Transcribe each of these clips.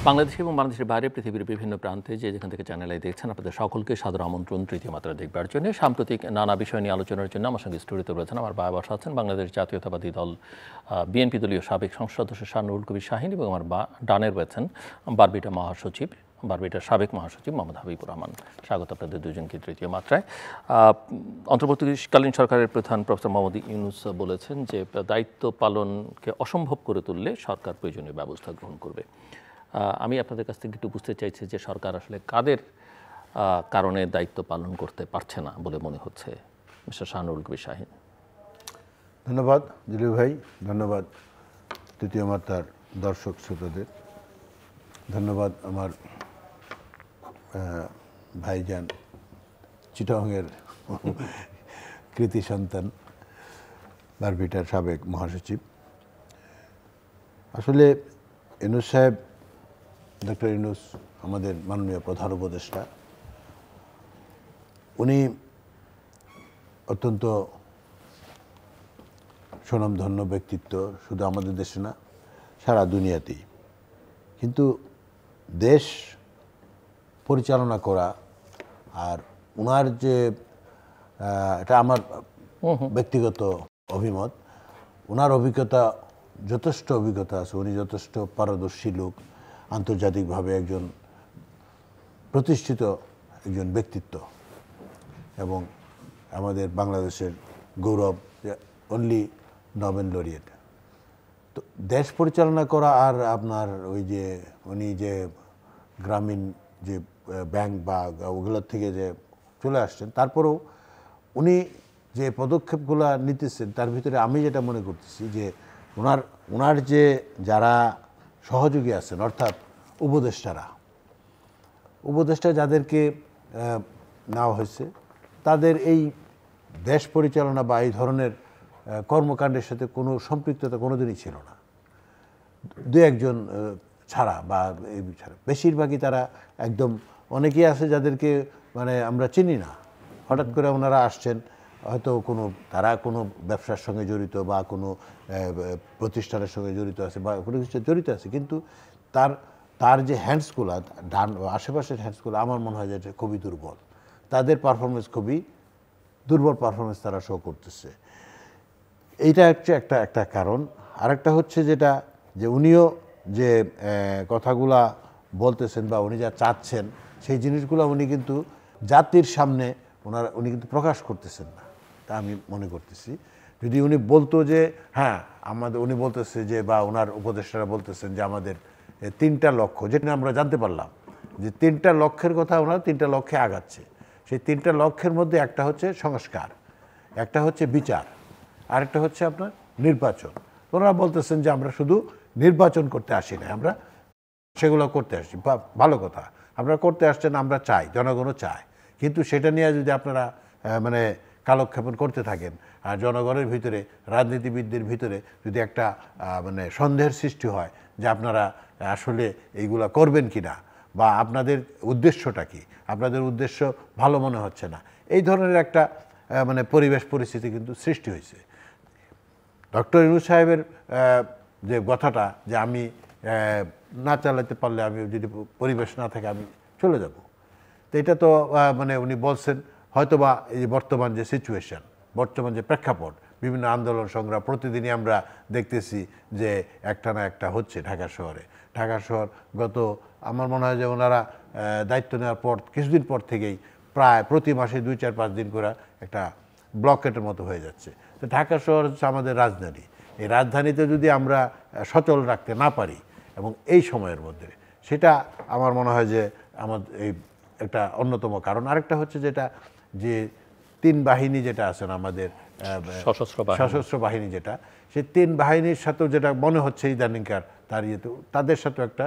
বাংলাদেশ এবং বাংলাদেশের বাইরে পৃথিবীর বিভিন্ন প্রান্তে যেখান থেকে চ্যানেল আই দেখছেন আপনাদের সকলকে সাদর আমন্ত্রণ তৃতীয় মাত্রা দেখবার জন্য। সাম্প্রতিক নানা বিষয় নিয়ে আলোচনার জন্য আমার সঙ্গে স্টুডিওতে রয়েছেন আমার বাবা বসা আছেন বাংলাদেশ জাতীয়তাবাদী দল বিএনপি দলীয় সাবেক সংসদ সদস্য শাহনুরুল কবির শাহীন এবং আমার ডানে রয়েছেন বারবিটার সাবেক মহাসচিব মোহাম্মদ হাবিবুর রহমান। স্বাগত আপনাদের দুজনকে তৃতীয় মাত্রায়। অন্তর্বর্তীকালীন সরকারের প্রধান প্রফেসর মোহাম্মদ ইউনূস বলেছেন যে দায়িত্ব পালনকে অসম্ভব করে তুললে সরকার প্রয়োজনীয় ব্যবস্থা গ্রহণ করবে। আমি আপনাদের কাছ থেকে একটু বুঝতে চাইছি যে সরকার আসলে কাদের কারণে দায়িত্ব পালন করতে পারছে না বলে মনে হচ্ছে, মিস্টার শাহনুরুল কবির শাহীন। ধন্যবাদ দিলীপ ভাই, ধন্যবাদ তৃতীয় মাত্রার দর্শক শ্রোতাদের, ধন্যবাদ আমার ভাইজান চিটাগংয়ের কৃতি সন্তান বারবিটার সাবেক মহাসচিব। আসলে ইউনূস সাহেব, ডক্টর ইউনূস আমাদের মাননীয় প্রধান উপদেষ্টা, উনি অত্যন্ত স্বনামধন্য ব্যক্তিত্ব, শুধু আমাদের দেশে না সারা দুনিয়াতেই। কিন্তু দেশ পরিচালনা করা আর ওনার যে এটা আমার ব্যক্তিগত অভিমত, ওনার অভিজ্ঞতা যথেষ্ট অভিজ্ঞতা আছে, উনি যথেষ্ট পারদর্শী লোক, আন্তর্জাতিকভাবে একজন প্রতিষ্ঠিত একজন ব্যক্তিত্ব এবং আমাদের বাংলাদেশের গৌরব, অনলি নোবেল লরিয়েট। তো দেশ পরিচালনা করা আর আপনার ওই যে উনি যে গ্রামীণ যে ব্যাংক বা ওগুলোর থেকে যে চলে আসছেন, তারপরেও উনি যে পদক্ষেপগুলো নিতেছেন তার ভিতরে আমি যেটা মনে করতেছি যে ওনার যে যারা সহযোগী আছেন, অর্থাৎ উপদেষ্টা যাদেরকে নেওয়া হয়েছে, তাদের এই দেশ পরিচালনা বা এই ধরনের কর্মকাণ্ডের সাথে কোনো সম্পৃক্ততা কোনোদিনই ছিল না, দু একজন ছাড়া বা এই ছাড়া। বেশিরভাগই তারা একদম, অনেকেই আছে যাদেরকে মানে আমরা চিনি না, হঠাৎ করে ওনারা আসছেন, হয়তো তারা কোনো ব্যবসার সঙ্গে জড়িত বা কোনো প্রতিষ্ঠানের সঙ্গে জড়িত আছে বা কোনো কিছু জড়িত আছে, কিন্তু তার যে হ্যান্ডসগুলো, আশেপাশের হ্যান্ডসগুলো আমার মনে হয় যে এটা খুবই দুর্বল। তাদের পারফরমেন্স খুবই দুর্বল পারফরমেন্স তারা শো করতেছে। এইটা হচ্ছে একটা কারণ। আরেকটা হচ্ছে যেটা যে উনিও যে কথাগুলা বলতেছেন বা উনি যা চাচ্ছেন সেই জিনিসগুলো উনি কিন্তু জাতির সামনে উনি কিন্তু প্রকাশ করতেছেন না, তা আমি মনে করতেছি। যদি উনি বলতো যে হ্যাঁ উনি বলতেছে যে, বা ওনার উপদেষ্টারা বলতেছেন যে আমাদের 3টা লক্ষ্য, যেটা আমরা জানতে পারলাম যে 3টা লক্ষ্যের কথা, ওনারা 3টা লক্ষ্যে আগাচ্ছে। সেই 3টা লক্ষ্যের মধ্যে একটা হচ্ছে সংস্কার, একটা হচ্ছে বিচার, আরেকটা হচ্ছে আপনার নির্বাচন। ওনারা বলতেছেন যে আমরা শুধু নির্বাচন করতে আসি না, আমরা সেগুলো করতে আসছি। ভালো কথা, আপনারা করতে আসছেন, আমরা চাই, জনগণও চায়, কিন্তু সেটা নিয়ে যদি আপনারা মানে কালক্ষেপণ করতে থাকেন আর জনগণের ভিতরে, রাজনীতিবিদদের ভিতরে যদি একটা মানে সন্দেহের সৃষ্টি হয় যে আপনারা আসলে এইগুলা করবেন কি না, বা আপনাদের উদ্দেশ্যটা কি, আপনাদের উদ্দেশ্য ভালো মনে হচ্ছে না, এই ধরনের একটা মানে পরিস্থিতি কিন্তু সৃষ্টি হয়েছে। ডক্টর ইউনূস সাহেবের যে কথাটা যে আমি না চালাতে পারলে, আমি যদি পরিবেশ না থাকে আমি চলে যাব, তো এটা তো মানে উনি বলছেন হয়তোবা এই যে বর্তমান যে সিচুয়েশন, বর্তমান যে প্রেক্ষাপট, বিভিন্ন আন্দোলন সংগ্রাম প্রতিদিনই আমরা দেখতেছি যে একটা না একটা হচ্ছে ঢাকা শহরে। ঢাকা শহর গত আমার মনে হয় যে ওনারা দায়িত্ব নেওয়ার পর কিছুদিন পর থেকেই প্রায় প্রতি মাসে 2-4-5 দিন করে একটা ব্লকেটের মতো হয়ে যাচ্ছে। তো ঢাকা শহর হচ্ছে আমাদের রাজধানী। এই রাজধানীতে যদি আমরা সচল রাখতে না পারি এবং এই সময়ের মধ্যে, সেটা আমার মনে হয় যে আমাদের এই একটা অন্যতম কারণ। আরেকটা হচ্ছে যেটা যে 3 বাহিনী যেটা আছেন আমাদের সশস্ত্র বাহিনী, যেটা সেই 3 বাহিনীর সাথেও যেটা মনে হচ্ছে ইদানিংকার তাদের সাথেও একটা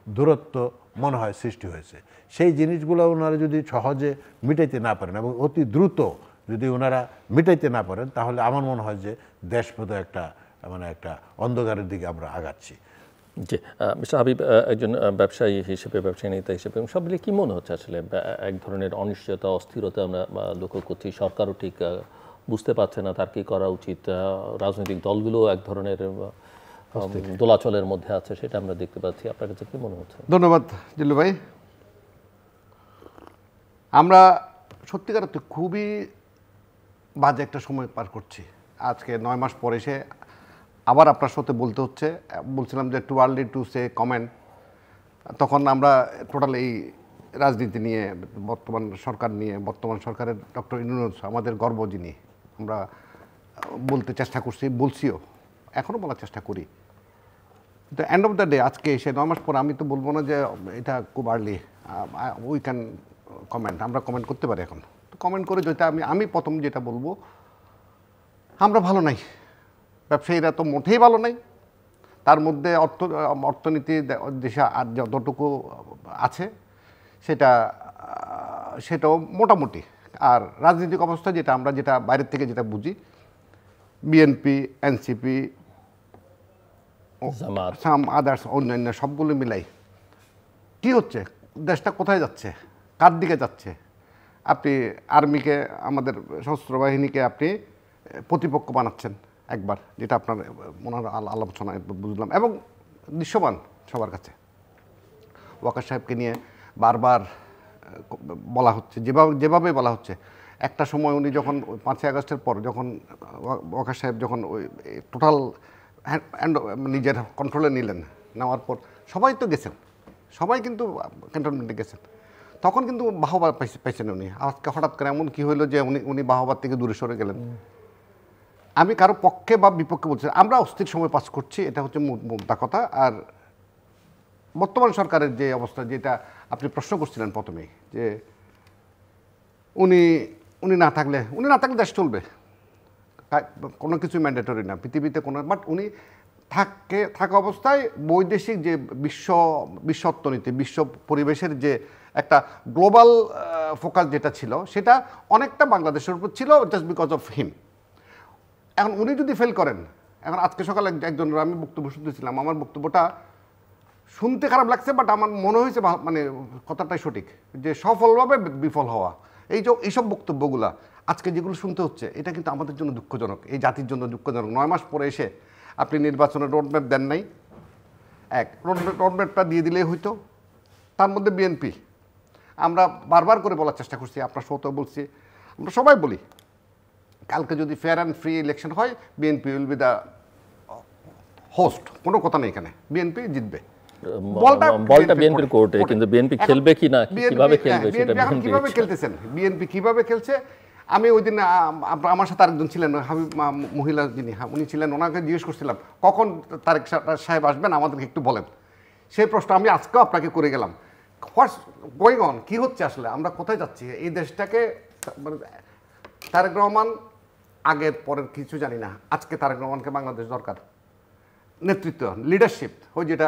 দূরত্ব মনে হয় সৃষ্টি হয়েছে। সেই জিনিসগুলো ওনারা যদি সহজে মিটাইতে না পারেন এবং অতি দ্রুত যদি ওনারা মিটাইতে না পারেন, তাহলে আমার মনে হয় যে দেশ বোধহয় একটা অন্ধকারের দিকে আমরা আগাচ্ছি। জি, মিস্টার হাবিব, একজন ব্যবসায়ী হিসেবে, ব্যবসায়ী নেতা হিসেবে সব মিলিয়ে কী মনে হচ্ছে আসলে এক ধরনের অনিশ্চয়তা, অস্থিরতা আমরা লক্ষ্য করছি, সরকারও ঠিক বুঝতে পারছে না তার কী করা উচিত, রাজনৈতিক দলগুলো এক ধরনের দোলাচলের মধ্যে আছে সেটা আমরা দেখতে পাচ্ছি। আপনার কাছে কি মনে হচ্ছে? ধন্যবাদ জিল্লু ভাই। আমরা সত্যিকার অর্থে খুবই বাজে একটা সময় পার করছি। আজকে 9 মাস পরে এসে আবার আপনার সাথে বলতে হচ্ছে, বলছিলাম যে too early to say comment. তখন আমরা টোটাল এই রাজনীতি নিয়ে, বর্তমান সরকার নিয়ে, বর্তমান সরকারের ডক্টর ইউনূস আমাদের গর্ব, যিনি আমরা বলতে চেষ্টা করছি, বলছিও, এখনও বলার চেষ্টা করি। The end of the day আজকে এসে 9 মাস পর আমি তো বলবো না যে এটা খুব আর্লি, উই ক্যান কমেন্ট, আমরা কমেন্ট করতে পারি এখন। তো কমেন্ট করে যেটা আমি প্রথম যেটা বলবো, আমরা ভালো নাই, ব্যবসায়ীরা তো মোটেই ভালো নাই। তার মধ্যে অর্থনীতি দেশে আর যতটুকু আছে সেটাও মোটামুটি। আর রাজনৈতিক অবস্থা যেটা বাইরের থেকে যেটা বুঝি, বিএনপি, এনসিপি, সাম আদার্স, অন্যান্য সবগুলো মিলাই কি হচ্ছে, দেশটা কোথায় যাচ্ছে, কার দিকে যাচ্ছে? আপনি আর্মিকে, আমাদের সশস্ত্র বাহিনীকে আপনি প্রতিপক্ষ বানাচ্ছেন একবার, যেটা আপনার ওনার আলোচনায় বুঝলাম, এবং দৃশ্যমান সবার কাছে। ওয়াকার সাহেবকে নিয়ে বারবার বলা হচ্ছে, যেভাবে বলা হচ্ছে। একটা সময় উনি যখন 5ই আগস্টের পর যখন ওয়াকার সাহেব যখন ওই টোটাল নিজের কন্ট্রোলে নেওয়ার পর সবাই তো গেছেন, সবাই কিন্তু ক্যান্টনমেন্টে গেছেন, তখন কিন্তু বাহবা পাইছেন উনি। আজকে হঠাৎ করে এমন কি হইলো যে উনি বাহবার থেকে দূরে সরে গেলেন? আমি কারো পক্ষে বা বিপক্ষে বলছি, আমরা অস্থির সময় পাস করছি, এটা হচ্ছে মোদ্দা কথা। আর বর্তমান সরকারের যে অবস্থা, যেটা আপনি প্রশ্ন করছিলেন প্রথমেই, যে উনি না থাকলে দেশ চলবে, কোনো কিছু ম্যান্ডেটরি না পৃথিবীতে কোনো, বাট উনি থাকা অবস্থায় বৈদেশিক যে বিশ্ব অর্থনীতি, বিশ্ব পরিবেশের যে একটা গ্লোবাল ফোকাস যেটা ছিল, সেটা অনেকটা বাংলাদেশের উপর ছিল, জাস্ট বিকজ অফ হিম। এখন উনি যদি ফেল করেন, এখন আজকে সকালে একজনের আমি বক্তব্য শুনতেছিলাম, আমার বক্তব্যটা শুনতে খারাপ লাগছে, বাট আমার মনে হয়েছে মানে কথাটাই সঠিক, যে সফলভাবে বিফল হওয়া, এইসব বক্তব্যগুলা আজকে যেগুলো শুনতে হচ্ছে, এটা কিন্তু আমাদের জন্য দুঃখজনক, এই জাতির জন্য দুঃখজনক। 9 মাস পরে এসে আপনি নির্বাচনের রোডম্যাপ দেন নাই। রোডম্যাপটা দিয়ে দিলেই হইতো। তার মধ্যে বিএনপি, আমরা বারবার করে বলার চেষ্টা করছি, আপনার সাথেও বলছি, আমরা সবাই বলি, কালকে যদি ফেয়ার অ্যান্ড ফ্রি ইলেকশন হয়, BNP will be the host, কোনো কথা নেই, এখানে বিএনপি জিতবে। বলটা বিএনপির কোর্টে, কিন্তু বিএনপি খেলবে কি না, কিভাবে খেলবে সেটা কিভাবে খেলতেছেন, বিএনপি কিভাবে খেলছে। আমি ওই দিন আমার সাথে আরেকজন ছিলেন, হাবিব মহিলা যিনি, উনি ছিলেন, ওনাকে জিজ্ঞেস করছিলাম কখন তারেক সাহেব আসবেন, আমাদেরকে একটু বলেন। সেই প্রশ্ন আমি আজকেও আপনাকে করে গেলাম। হোয়াটস গোয়িং অন, কী হচ্ছে আসলে, আমরা কোথায় যাচ্ছি? এই দেশটাকে তারেক রহমান আগের পরের কিছু জানি না, আজকে তারেক রহমানকে বাংলাদেশ দরকার, নেতৃত্ব, লিডারশিপ। ওই যেটা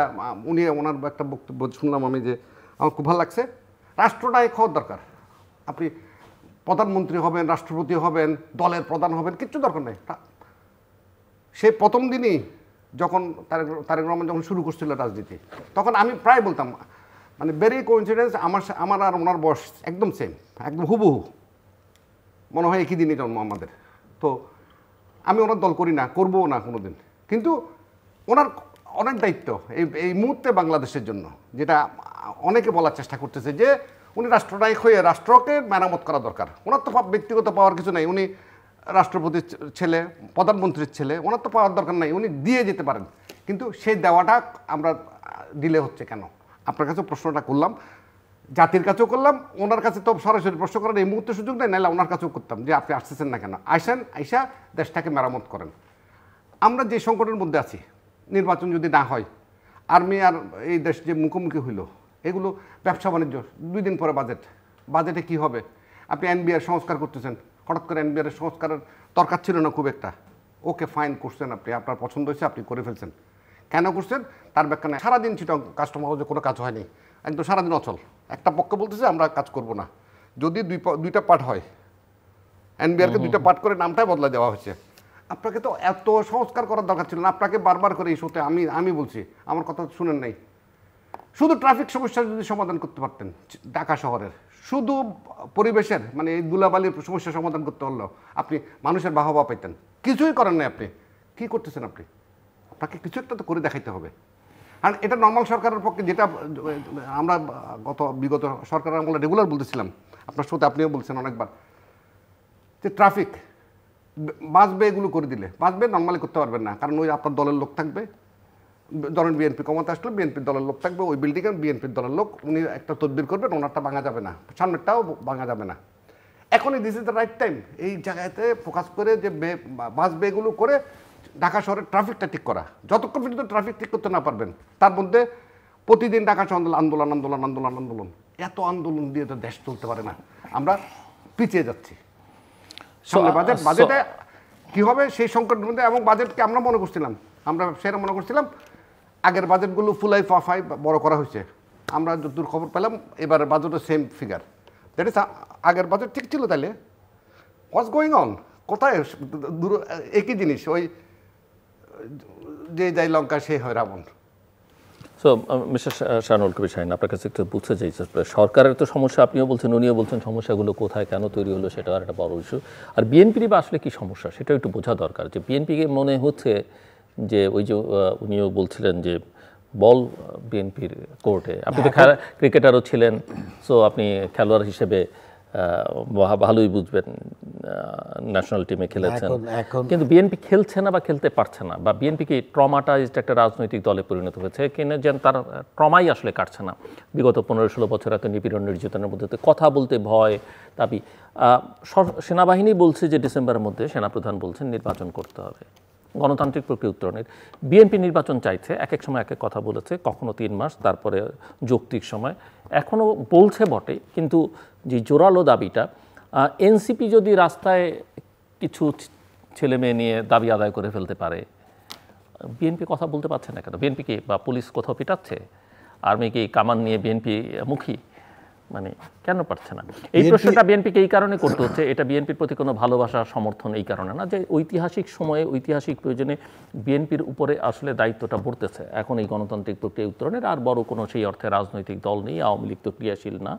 ওনার একটা বক্তব্য শুনলাম আমি, যে আমার খুব ভালো লাগছে, রাষ্ট্রনায়ক হওয়ার দরকার। আপনি প্রধানমন্ত্রী হবেন, রাষ্ট্রপতি হবেন, দলের প্রধান হবেন, কিচ্ছু দরকার নেই। সে প্রথম দিনই যখন তারেক রহমান যখন শুরু করছিল রাজনীতি, তখন আমি প্রায় বলতাম, মানে ভেরি কোইন্সিডেন্স, আমার আর ওনার বয়স একদম সেম, একদম হুবহু, মনে হয় একই দিনই জন্ম আমাদের। তো আমি ওনার দল করি না, করবও না কোনো দিন, কিন্তু ওনার অনেক দায়িত্ব এই মুহূর্তে বাংলাদেশের জন্য, যেটা অনেকে বলার চেষ্টা করতেছে, যে উনি রাষ্ট্রনায়ক হয়ে রাষ্ট্রকে মেরামত করা দরকার। ওনার তো ব্যক্তিগত পাওয়ার কিছু নেই, উনি রাষ্ট্রপতির ছেলে, প্রধানমন্ত্রীর ছেলে, ওনার তো পাওয়ার দরকার নাই, উনি দিয়ে যেতে পারেন। কিন্তু সেই দেওয়াটা আমরা দিলে হচ্ছে কেন? আপনার কাছে প্রশ্নটা করলাম, জাতির কাছেও করলাম, ওনার কাছে তো সরাসরি প্রশ্ন করার এই মুহূর্তে সুযোগ নেই, নাহলে ওনার কাছেও করতাম, যে আপনি আসতেছেন না কেন, আইসা দেশটাকে মেরামত করেন। আমরা যে সংকটের মধ্যে আছি, নির্বাচন যদি না হয়, আর্মি আর এই দেশ যে মুখোমুখি হইল, এগুলো ব্যবসা বাণিজ্য, 2 দিন পরে বাজেটে কি হবে? আপনি এনবিআর সংস্কার করতেছেন, হঠাৎ করে এনবিআর সংস্কারের দরকার ছিল না খুব একটা, ওকে ফাইন করছেন, আপনি আপনার পছন্দ হয়েছে, আপনি করে ফেলছেন। কেন করছেন তার ব্যাখ্যা নেই। সারাদিন চিটং কাস্টমার হাউসে কোনো কাজ হয়নি, একদম সারাদিন অচল। একটা পক্ষ বলতেছে আমরা কাজ করব না, যদি দুইটা পার্ট হয়, এনবিআরকে 2টা পার্ট করে নামটাই বদলা দেওয়া হয়েছে। আপনাকে তো এত সংস্কার করার দরকার ছিল না, আপনাকে বারবার করে এই শোতে আমি বলছি, আমার কথা শুনেন নাই। শুধু ট্রাফিক সমস্যা যদি সমাধান করতে পারতেন ঢাকা শহরের, শুধু পরিবেশের মানে এই ধুলাবালির সমস্যা সমাধান করতে হলো, আপনি মানুষের বাহবা পাইতেন। কিছুই করেন নাই। আপনি কি করতেছেন? আপনি আপনাকে কিছু একটা তো করে দেখাইতে হবে। আর এটা নর্মাল সরকারের পক্ষে, যেটা আমরা বিগত সরকার আমলে রেগুলার বলতেছিলাম, আপনার সাথে আপনিও বলছেন অনেকবার, যে ট্রাফিক বাঁচবে, এগুলো করে দিলে বাঁচবে, নর্মালি করতে পারবেন না, কারণ ওই আপনার দলের লোক থাকবে। ধরেন বিএনপি ক্ষমতা আসলে বিএনপির দলের লোক থাকবে ওই বিল্ডিংয়ে, বিএনপির দলের লোক, উনি একটা তদবির করবেন, ওনারটা ভাঙা যাবে না, সামনেরটাও ভাঙা যাবে না। এখনই this is the right time এই জায়গাতে ফোকাস করে যে বাঁচবে এগুলো করে ঢাকা শহরের ট্রাফিকটা ঠিক করা। যতক্ষণ পর্যন্ত ট্রাফিক ঠিক করতে না পারবেন, তার মধ্যে প্রতিদিন ঢাকা শহর আন্দোলন আন্দোলন আন্দোলন আন্দোলন, এত আন্দোলন দিয়ে তো দেশ চলতে পারে না, আমরা পিছিয়ে যাচ্ছি। সামনে বাজেটে কী হবে সেই সংকটের মধ্যে, এবং বাজেটকে আমরা মনে করছিলাম, আমরা সেটা মনে করছিলাম আগের বাজেটগুলো ফুলাই ফাফাই বড় করা হয়েছে, আমরা যতদূর খবর পেলাম এবারের বাজেটও সেম ফিগার, দ্যাট ইজ আগের বাজেট ঠিক ছিল। তাইলে হোয়াটস গোয়িং অন, কোথায় একই জিনিস, ওই যে যাই লঙ্কা সে হয় রাবণ। সো মিস্টার শাহনুল কবির শাহীন, আপনার কাছে একটু বুঝতে চাইছি, সরকারের তো সমস্যা, আপনিও বলছেন উনিও বলছেন, সমস্যাগুলো কোথায় কেন তৈরি হলো সেটা আর একটা বড় ইস্যু। আর বিএনপির বা আসলে কি সমস্যা সেটাও একটু বোঝা দরকার। যে বিএনপিকে মনে হচ্ছে যে ওই যে উনিও বলছিলেন যে বল বিএনপির কোর্টে, আপনি তো ক্রিকেটারও ছিলেন, সো আপনি খেলোয়াড় হিসেবে ভালোই বুঝবেন, ন্যাশনাল টিমে খেলেছেন, কিন্তু বিএনপি খেলছে না বা খেলতে পারছে না, বা বিএনপি কি ট্রমাটাইজড একটা রাজনৈতিক দলে পরিণত হয়েছে কিনা, যেন তার ট্রমাই আসলে কাটছে না। বিগত 15-16 বছর এত নিপীড়ন নির্যাতনের মধ্যে কথা বলতে ভয় দাবি। সেনাবাহিনী বলছে যে ডিসেম্বরের মধ্যে সেনাপ্রধান বলছেন নির্বাচন করতে হবে, গণতান্ত্রিক প্রক্রিয়া উত্তরণের। বিএনপি নির্বাচন চাইছে, এক এক সময় এক এক কথা বলেছে, কখনো 3 মাস, তারপরে যৌক্তিক সময়, এখনও বলছে বটে, কিন্তু যে জোরালো দাবিটা, এনসিপি যদি রাস্তায় কিছু ছেলে মেয়ে নিয়ে দাবি আদায় করে ফেলতে পারে, বিএনপি কথা বলতে পারছে না কেন? বিএনপি কি বা পুলিশ কোথাও পিটাচ্ছে? আর্মি কি কামান নিয়ে বিএনপি মুখী? মানে কেন পারছে না? এই প্রশ্নটা বিএনপিকে এই কারণে করতে হচ্ছে, এটা বিএনপির প্রতি কোনো ভালোবাসা সমর্থন এই কারণে না, যে ঐতিহাসিক সময়ে ঐতিহাসিক প্রয়োজনে বিএনপির উপরে আসলে দায়িত্বটা পড়তেছে এখন এই গণতান্ত্রিক প্রক্রিয়া উত্তরণের। আর বড় কোনো সেই অর্থে রাজনৈতিক দল নেই, আওয়ামী লীগ তো ক্রিয়াশীল না,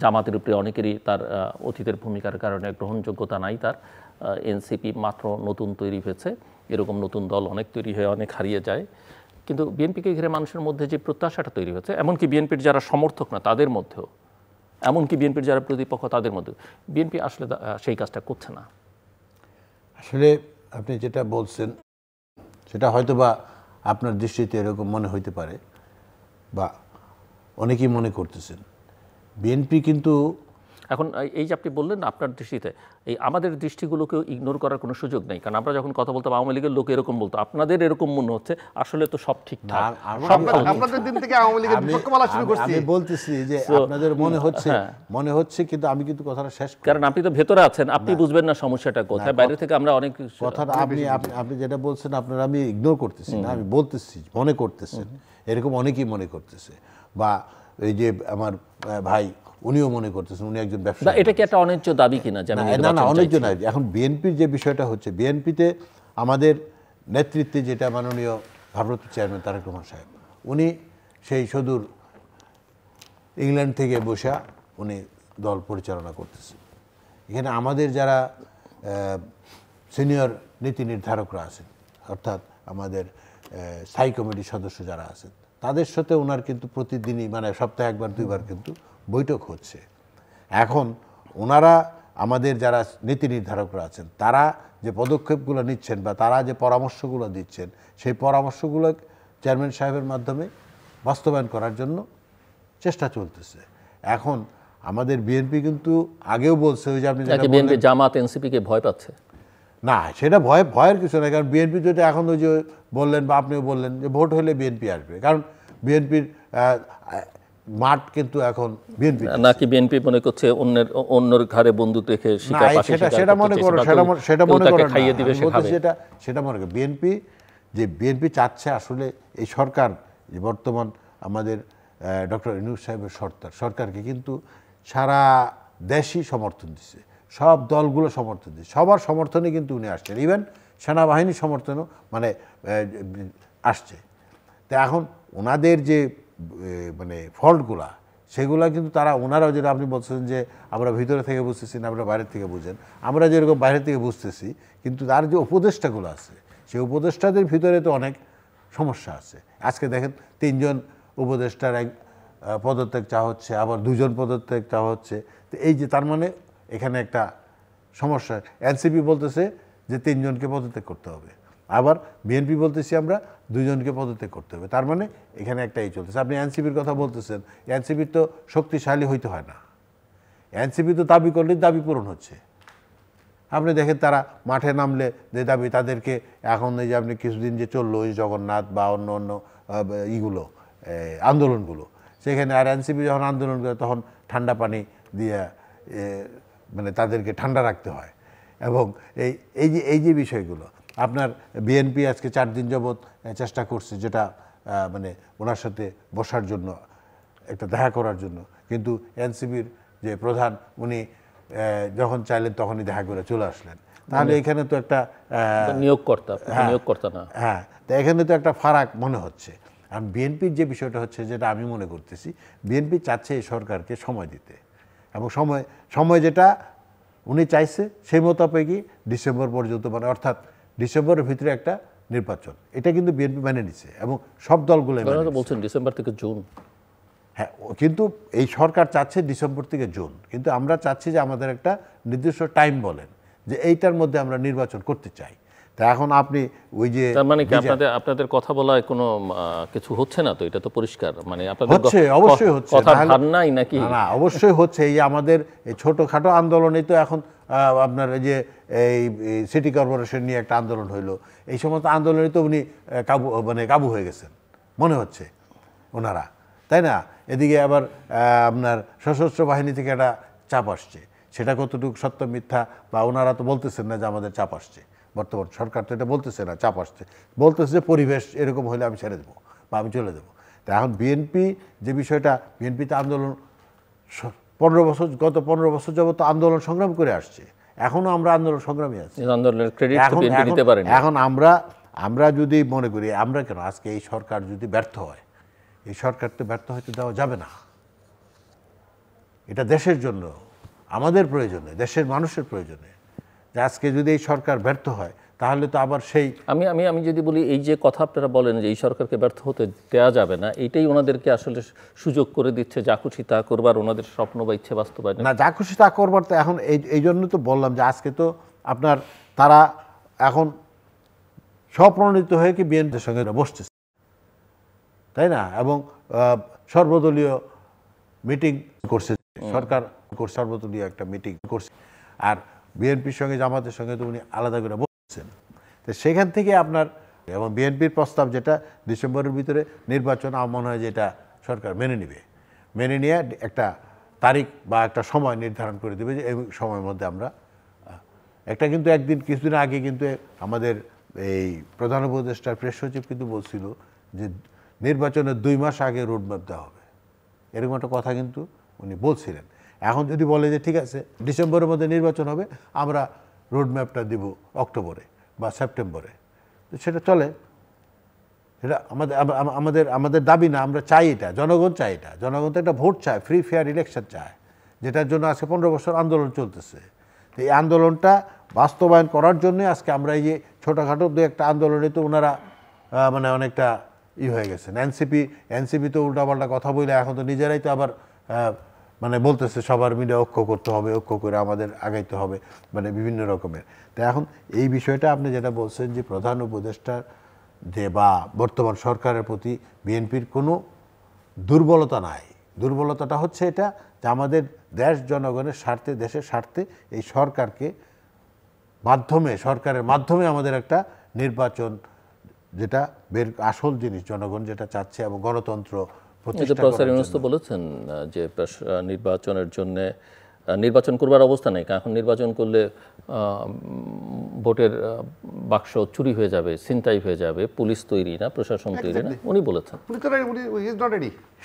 জামাতের উপরে অনেকেরই তার অতীতের ভূমিকার কারণে গ্রহণযোগ্যতা নাই তার, এনসিপি মাত্র নতুন তৈরি হয়েছে, এরকম নতুন দল অনেক তৈরি হয়ে অনেক হারিয়ে যায়। কিন্তু বিএনপিকে ঘিরে মানুষের মধ্যে যে প্রত্যাশাটা তৈরি হয়েছে, এমনকি বিএনপির যারা সমর্থক না তাদের মধ্যেও, এমনকি বিএনপির যারা প্রতিপক্ষ তাদের মধ্যে, বিএনপি আসলে সেই কাজটা করছে না। আসলে আপনি যেটা বলছেন সেটা হয়তো বা আপনার দৃষ্টিতে এরকম মনে হইতে পারে, বা অনেকেই মনে করতেছেন। বিএনপি কিন্তু এখন এই যে আপনি বললেন আপনার দৃষ্টিতে, এই আমাদের দৃষ্টিগুলোকেও ইগনোর করার কোনো সুযোগ নেই, কারণ আমরা যখন কথা বলতাম আওয়ামী লীগের লোক এরকম বলতো, আপনাদের এরকম মনে হচ্ছে আসলে তো সব ঠিকঠাক। আপনাদের দিন থেকে আওয়ামী লীগের বিপক্ষে বলা শুরু করছি। আমি বলতেছি যে আপনাদের মনে হচ্ছে, কিন্তু আমি কিন্তু কথাটা শেষ করি, কারণ আপনি তো ভেতরে আছেন, আপনি বুঝবেন না সমস্যাটা কোথায়, বাইরে থেকে আমরা অনেক কথাটা আপনি যেটা বলছেন আপনারা, আমি ইগনোর করতেছি না, আমি বলতেছি মনে করতেছেন, এরকম অনেকেই মনে করতেছে, বা এই যে আমার ভাই উনিও মনে করতেছেন, উনি একজন ব্যবসায়ী। এটা কি একটা অন্যায্য দাবি কিনা? না, অন্যায্য নয়। এখন বিএনপির যে বিষয়টা হচ্ছে, বিএনপিতে আমাদের নেতৃত্বে যেটা মাননীয় ভারপ্রাপ্ত চেয়ারম্যান তারেক রহমান সাহেব, উনি সেই সুদূর ইংল্যান্ড থেকে বসে উনি দল পরিচালনা করতেছেন। এখানে আমাদের যারা সিনিয়র নীতি নির্ধারকরা আছেন, অর্থাৎ আমাদের স্থায়ী কমিটির সদস্য যারা আছেন, তাদের সাথে ওনার কিন্তু প্রতিদিনই, মানে সপ্তাহে 1-2 বার কিন্তু বৈঠক হচ্ছে। এখন ওনারা আমাদের যারা নীতি নির্ধারকরা আছেন, তারা যে পদক্ষেপগুলো নিচ্ছেন বা তারা যে পরামর্শগুলো দিচ্ছেন, সেই পরামর্শগুলো চেয়ারম্যান সাহেবের মাধ্যমে বাস্তবায়ন করার জন্য চেষ্টা চলতেছে। এখন আমাদের বিএনপি কিন্তু আগেও বলছে, ওই যে আপনি বিএনপি জামাত এনসিপিকে ভয় পাচ্ছে না, সেটা ভয়ের কিছু না, কারণ বিএনপি যদি এখন ওই যে বললেন বা আপনিও বললেন যে ভোট হলে বিএনপি আসবে, কারণ বিএনপির মাঠ কিন্তু এখন বিএনপি নাকি বিএনপি মনে করছে অন্যের ঘরে বন্দুক রেখে সেটা মনে করো খাইয়ে দিবে সেটা মনে করো। বিএনপি চাচ্ছে আসলে এই সরকার, যে বর্তমান আমাদের ডক্টর ইউনূস সাহেবের সরকারকে কিন্তু সারা দেশই সমর্থন দিচ্ছে, সব দলগুলো সমর্থন দিচ্ছে, সবার সমর্থনে কিন্তু উনি আসছেন, ইভেন সেনাবাহিনীর সমর্থনও মানে আসছে। তো এখন ওনাদের যে মানে ফল্টগুলা, সেগুলা কিন্তু ওনারাও, যেটা আপনি বলছেন যে আমরা ভিতরে থেকে বুঝতেছি না, আমরা বাইরের থেকে বুঝেন, আমরা যেরকম বাইরে থেকে বুঝতেছি, কিন্তু তার যে উপদেষ্টাগুলো আছে, সেই উপদেষ্টাদের ভিতরে তো অনেক সমস্যা আছে। আজকে দেখেন 3 জন উপদেষ্টার পদত্যাগ চাওয়া হচ্ছে, আবার 2 জন পদত্যাগ চাওয়া হচ্ছে। তো এই যে তার মানে এখানে একটা সমস্যা। এনসিপি বলতেছে যে 3 জনকে পদত্যাগ করতে হবে, আবার বিএনপি বলতেছি আমরা 2 জনকে পদত্যাগ করতে হবে। তার মানে এখানে একটাই চলতেছে। আপনি এনসিপির কথা বলতেছেন, এনসিপির তো শক্তিশালী হইতে হয় না, এনসিপি তো দাবি করলে দাবি পূরণ হচ্ছে। আপনি দেখেন তারা মাঠে নামলে যে দাবি তাদেরকে এখন এই যে আপনি কিছুদিন যে চললো ওই জগন্নাথ বা অন্য অন্য ইগুলো আন্দোলনগুলো, সেখানে আর এনসিপি যখন আন্দোলন করে তখন ঠান্ডা পানি দিয়ে মানে তাদেরকে ঠান্ডা রাখতে হয়। এবং এই যে বিষয়গুলো আপনার বিএনপি আজকে 4 দিন যাবৎ চেষ্টা করছে, যেটা মানে ওনার সাথে বসার জন্য, একটা দেখা করার জন্য, কিন্তু এনসিপির যে প্রধান উনি যখন চাইলেন তখনই দেখা করে চলে আসলেন। তাহলে এখানে তো একটা নিয়োগকর্তা না, হ্যাঁ, তো এখানে তো একটা ফারাক মনে হচ্ছে। আর বিএনপির যে বিষয়টা হচ্ছে, যেটা আমি মনে করতেছি, বিএনপি চাচ্ছে এই সরকারকে সময় দিতে, এবং সময় যেটা উনি চাইছে সেই মোতাবেকই ডিসেম্বর পর্যন্ত, মানে অর্থাৎ ডিসেম্বরের ভিতরে একটা নির্বাচন, এটা কিন্তু বিএনপি মেনে নিচ্ছে এবং সব দলগুলো বলছেন ডিসেম্বর থেকে জুন। হ্যাঁ, কিন্তু এই সরকার চাচ্ছে ডিসেম্বর থেকে জুন, কিন্তু আমরা চাচ্ছি যে আমাদের একটা নির্দিষ্ট টাইম বলেন যে এইটার মধ্যে আমরা নির্বাচন করতে চাই। তা এখন আপনি ওই যে তার মানে কি আপনাদের কথা বলায় কোনো কিছু হচ্ছে না? তো এটা তো পরিষ্কার, মানে আপনাদের হচ্ছে, অবশ্যই হচ্ছে, কথা ভাবনাই নাকি? না, অবশ্যই হচ্ছে। এই আমাদের এই ছোটোখাটো আন্দোলনই তো এখন আপনার এই যে এই সিটি কর্পোরেশন নিয়ে একটা আন্দোলন হইলো, এই সমস্ত আন্দোলনই তো উনি কাবু হয়ে গেছেন মনে হচ্ছে ওনারা, তাই না? এদিকে আবার আপনার সশস্ত্র বাহিনী থেকে একটা চাপ আসছে, সেটা কতটুকু সত্য মিথ্যা, বা ওনারা তো বলতেছেন না যে আমাদের চাপ আসছে, বর্তমান সরকার তো এটা বলতেছে না চাপ আসছে, বলতেছে যে পরিবেশ এরকম হলে আমি ছেড়ে দেবো বা আমি চলে যাবো। তা এখন বিএনপি যে বিষয়টা, বিএনপিতে আন্দোলন 15 বছর, গত 15 বছর যাবত আন্দোলন সংগ্রাম করে আসছে, এখনও আমরা আন্দোলন সংগ্রামী আছি। আন্দোলনের ক্রেডিট বিএনপি নিতে পারেন। এখন আমরা যদি মনে করি, আমরা কেন, আজকে এই সরকার যদি ব্যর্থ হয়, এই সরকার তো ব্যর্থ হতে দেওয়া যাবে না। এটা দেশের জন্য, আমাদের প্রয়োজনে, দেশের মানুষের প্রয়োজনে, যে আজকে যদি এই সরকার ব্যর্থ হয় তাহলে তো আবার সেই আমি যদি বলি, এই যে কথা আপনারা বলেন যে এই সরকারকে ব্যর্থ হতে দেওয়া যাবে না, এইটাই ওনাদেরকে আসলে সুযোগ করে দিচ্ছে যা খুশি তা করবার, ওনাদের স্বপ্ন বা ইচ্ছে বাস্তবায়ন। না, যা খুশি তা করবার তো এখন এই জন্য তো বললাম যে আজকে তো আপনার তারা এখন স্বপ্রণোদিত হয়ে কি বিএনপির সঙ্গে বসতেছে, তাই না? এবং সর্বদলীয় মিটিং করছে সরকার, সর্বদলীয় একটা মিটিং করছে, আর বিএনপির সঙ্গে জামাতের সঙ্গে তো উনি আলাদা করে বলছেন। তো সেখান থেকে আপনার, এবং বিএনপির প্রস্তাব যেটা ডিসেম্বরের ভিতরে নির্বাচন, আমার মনে হয় যে এটা সরকার মেনে নিবে, মেনে নিয়ে একটা তারিখ বা একটা সময় নির্ধারণ করে দেবে যে এই সময়ের মধ্যে আমরা একটা, কিন্তু কিছুদিন আগে কিন্তু আমাদের এই প্রধান উপদেষ্টার প্রেস সচিব কিন্তু বলছিল যে নির্বাচনের 2 মাস আগে রোডম্যাপ দেওয়া হবে, এরকম একটা কথা কিন্তু উনি বলছিলেন। এখন যদি বলে যে ঠিক আছে ডিসেম্বরের মধ্যে নির্বাচন হবে, আমরা রোডম্যাপটা দিব অক্টোবরে বা সেপ্টেম্বরে, তো সেটা চলে, সেটা আমাদের দাবি না, আমরা চাই এটা, জনগণ চাই এটা, জনগণ তো একটা ভোট চায়, ফ্রি ফেয়ার ইলেকশন চায়, যেটার জন্য আজকে 15 বছর আন্দোলন চলতেছে। তো এই আন্দোলনটা বাস্তবায়ন করার জন্য আজকে আমরা এই যে ছোটোখাটো 2-1টা আন্দোলনে তো ওনারা মানে অনেকটা হয়ে গেছেন। এনসিপি তো উল্টাপাল্টা কথা বলে এখন তো নিজেরাই তো আবার মানে বলতেছে সবার মিলে ঐক্য করতে হবে, ঐক্য করে আমাদের আগাইতে হবে, মানে বিভিন্ন রকমের। তো এখন এই বিষয়টা আপনি যেটা বলছেন যে প্রধান উপদেষ্টার যে বা বর্তমান সরকারের প্রতি বিএনপির কোনো দুর্বলতা নাই, দুর্বলতাটা হচ্ছে এটা যে আমাদের দেশ জনগণের স্বার্থে, দেশের স্বার্থে এই সরকারের মাধ্যমে আমাদের একটা নির্বাচন, যেটা আসল জিনিস জনগণ যেটা চাচ্ছে, এবং গণতন্ত্র প্রতিষ্ঠা করার জন্য বলেছেন যে নির্বাচনের জন্য নির্বাচন করবার অবস্থা নেই, এখন নির্বাচন করলে ভোটের বাক্স চুরি হয়ে যাবে, ছিনতাই হয়ে যাবে, পুলিশ তৈরি না, প্রশাসন তৈরি না, উনি বলেছেন।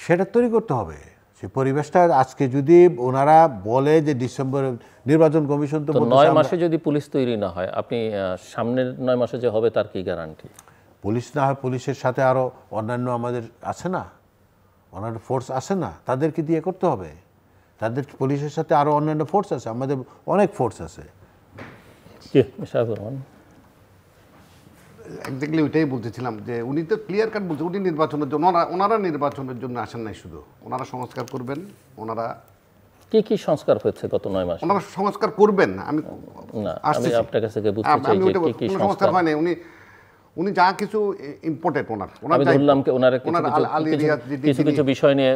সেটা তৈরি করতে হবে, সেই পরিবেশটা। আজকে যদি ওনারা বলে যে ডিসেম্বরে নির্বাচন কমিশন, তো 9 মাসে যদি পুলিশ তৈরি না হয়, আপনি সামনের 9 মাসে যে হবে তার কি গ্যারান্টি? পুলিশ না হয়, পুলিশের সাথে আরও অন্যান্য আমাদের আছে না, অন্যান্য ফোর্স আছে না, তাদেরকে দিয়ে করতে হবে। তাদের পুলিশের সাথে আরও অন্যান্য ফোর্স আছে, আমাদের অনেক ফোর্স আছে। এক্স্যাক্টলি ওইটাই বলতেছিলাম যে উনি তো ক্লিয়ার কাট বলছে উনি নির্বাচনের জন্য ওনারা নির্বাচনের জন্য আসেন নাই, শুধু ওনারা সংস্কার করবেন, ওনারা কি কি সংস্কার হয়েছে গত 9 মাসে? ওনারা সংস্কার করবেন। আমি না, আমি আপনার কাছে বুঝতে চাই যে কি কি সংস্কার হয় নাই, উনি যা কিছু ইম্পর্টেন্ট আমি ধরলাম কি ওনার কিছু কিছু বিষয় নিয়ে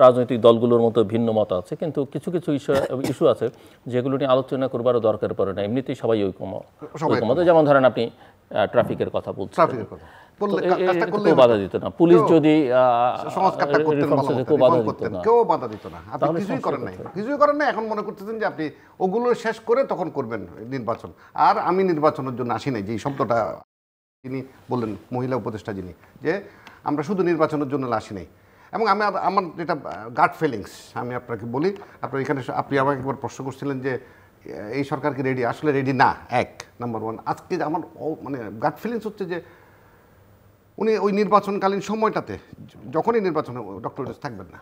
রাজনৈতিক দলগুলোর মতো ভিন্ন মত আছে, কিন্তু কিছু কিছু ইস্যু আছে যেগুলো নিয়ে আলোচনা করবারও দরকার পড়ে না, এমনিতেই সবাই ঐকমত। যেমন ধরেন আপনি ট্রাফিকের কথা বলছেন, বাধা দিত না পুলিশ যদি সংস্কারটা করতেন, কেউ বাধা দিত না। আপনি কিছুই করেন নাই, এখন মনে করতেছেন যে আপনি ওগুলো শেষ করে তখন করবেন নির্বাচন। আর আমি নির্বাচনের জন্য আসি নাই, যে শব্দটা তিনি বললেন মহিলা উপদেষ্টা যিনি, যে আমরা শুধু নির্বাচনের জন্য আসি নাই। এবং আমার যেটা গাট ফিলিংস আমি আপনাকে বলি, আপনার এখানে আপনি আমাকে একবার প্রশ্ন করছিলেন যে এই সরকার কি রেডি, আসলে রেডি না। নাম্বার 1, আজকে আমার মানে গাট ফিলিংস হচ্ছে যে উনি ওই নির্বাচনকালীন সময়টাতে, যখনই নির্বাচন ডক্টর ইউনূস থাকবেন না,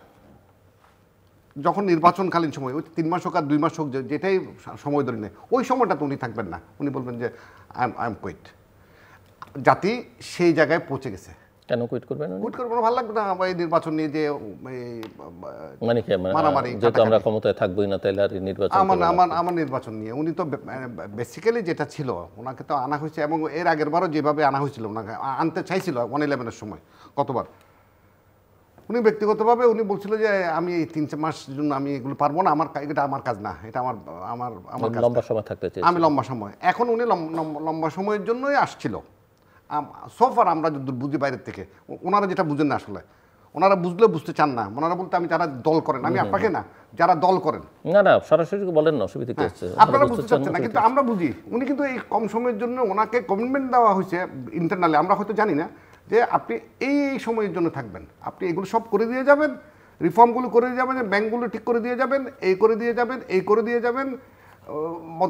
যখন নির্বাচনকালীন সময় ওই 3 মাস হোক আর 2 মাস হোক, যেটাই সময় ধরে নেয়, ওই সময়টাতে উনি থাকবেন না। উনি বলবেন যে আই এম কুইট। জাতি সেই জায়গায় পৌঁছে গেছে। কেন কুইট করবেন? কুইট করবেন, ভালো লাগবে না এই নির্বাচন নিয়ে যে মানে কি মারামারি, যেহেতু আমরা ক্ষমতায় থাকবোই না তাহলে আর নির্বাচন। আমার নির্বাচন নিয়ে উনি তো বেসিক্যালি যেটা ছিল, ওনাকে তো আনা হয়েছে, এবং এর আগের বারও যেভাবে আনা হয়েছিল, ওনাকে আনতে চাইছিল 1/11-এর সময় কতবার। উনি ব্যক্তিগতভাবে উনি বলছিল যে আমি এই 3 মাসের জন্য আমি এগুলো পারবো না, এটা আমার কাজ না, এটা আমার কাজ, লম্বা সময় থাকতে চাই আমি লম্বা সময়। এখন উনি লম্বা সময়ের জন্যই আসছিল। সোফার আমরা যদি বুঝি বাইরের থেকে, ওনারা যেটা বুঝেন না, আসলে ওনারা বুঝতে চান না। ওনারা বলতে আমি যারা দল করেন, আমি আপনাকে না, যারা দল করেন, না সরাসরি বলেন না, অসুবিধা কি আছে, আপনারা বুঝতে চাচ্ছেন না, কিন্তু আমরা বুঝি। উনি কিন্তু এই কম সময়ের জন্য ওনাকে কমিটমেন্ট দেওয়া হয়েছে ইন্টারনালি, আমরা হয়তো জানি না, যে আপনি এই সময়ের জন্য থাকবেন, আপনি এগুলো সব করে দিয়ে যাবেন, রিফর্মগুলো করে দিয়ে যাবেন, ব্যাংকগুলো ঠিক করে দিয়ে যাবেন, এই করে দিয়ে যাবেন,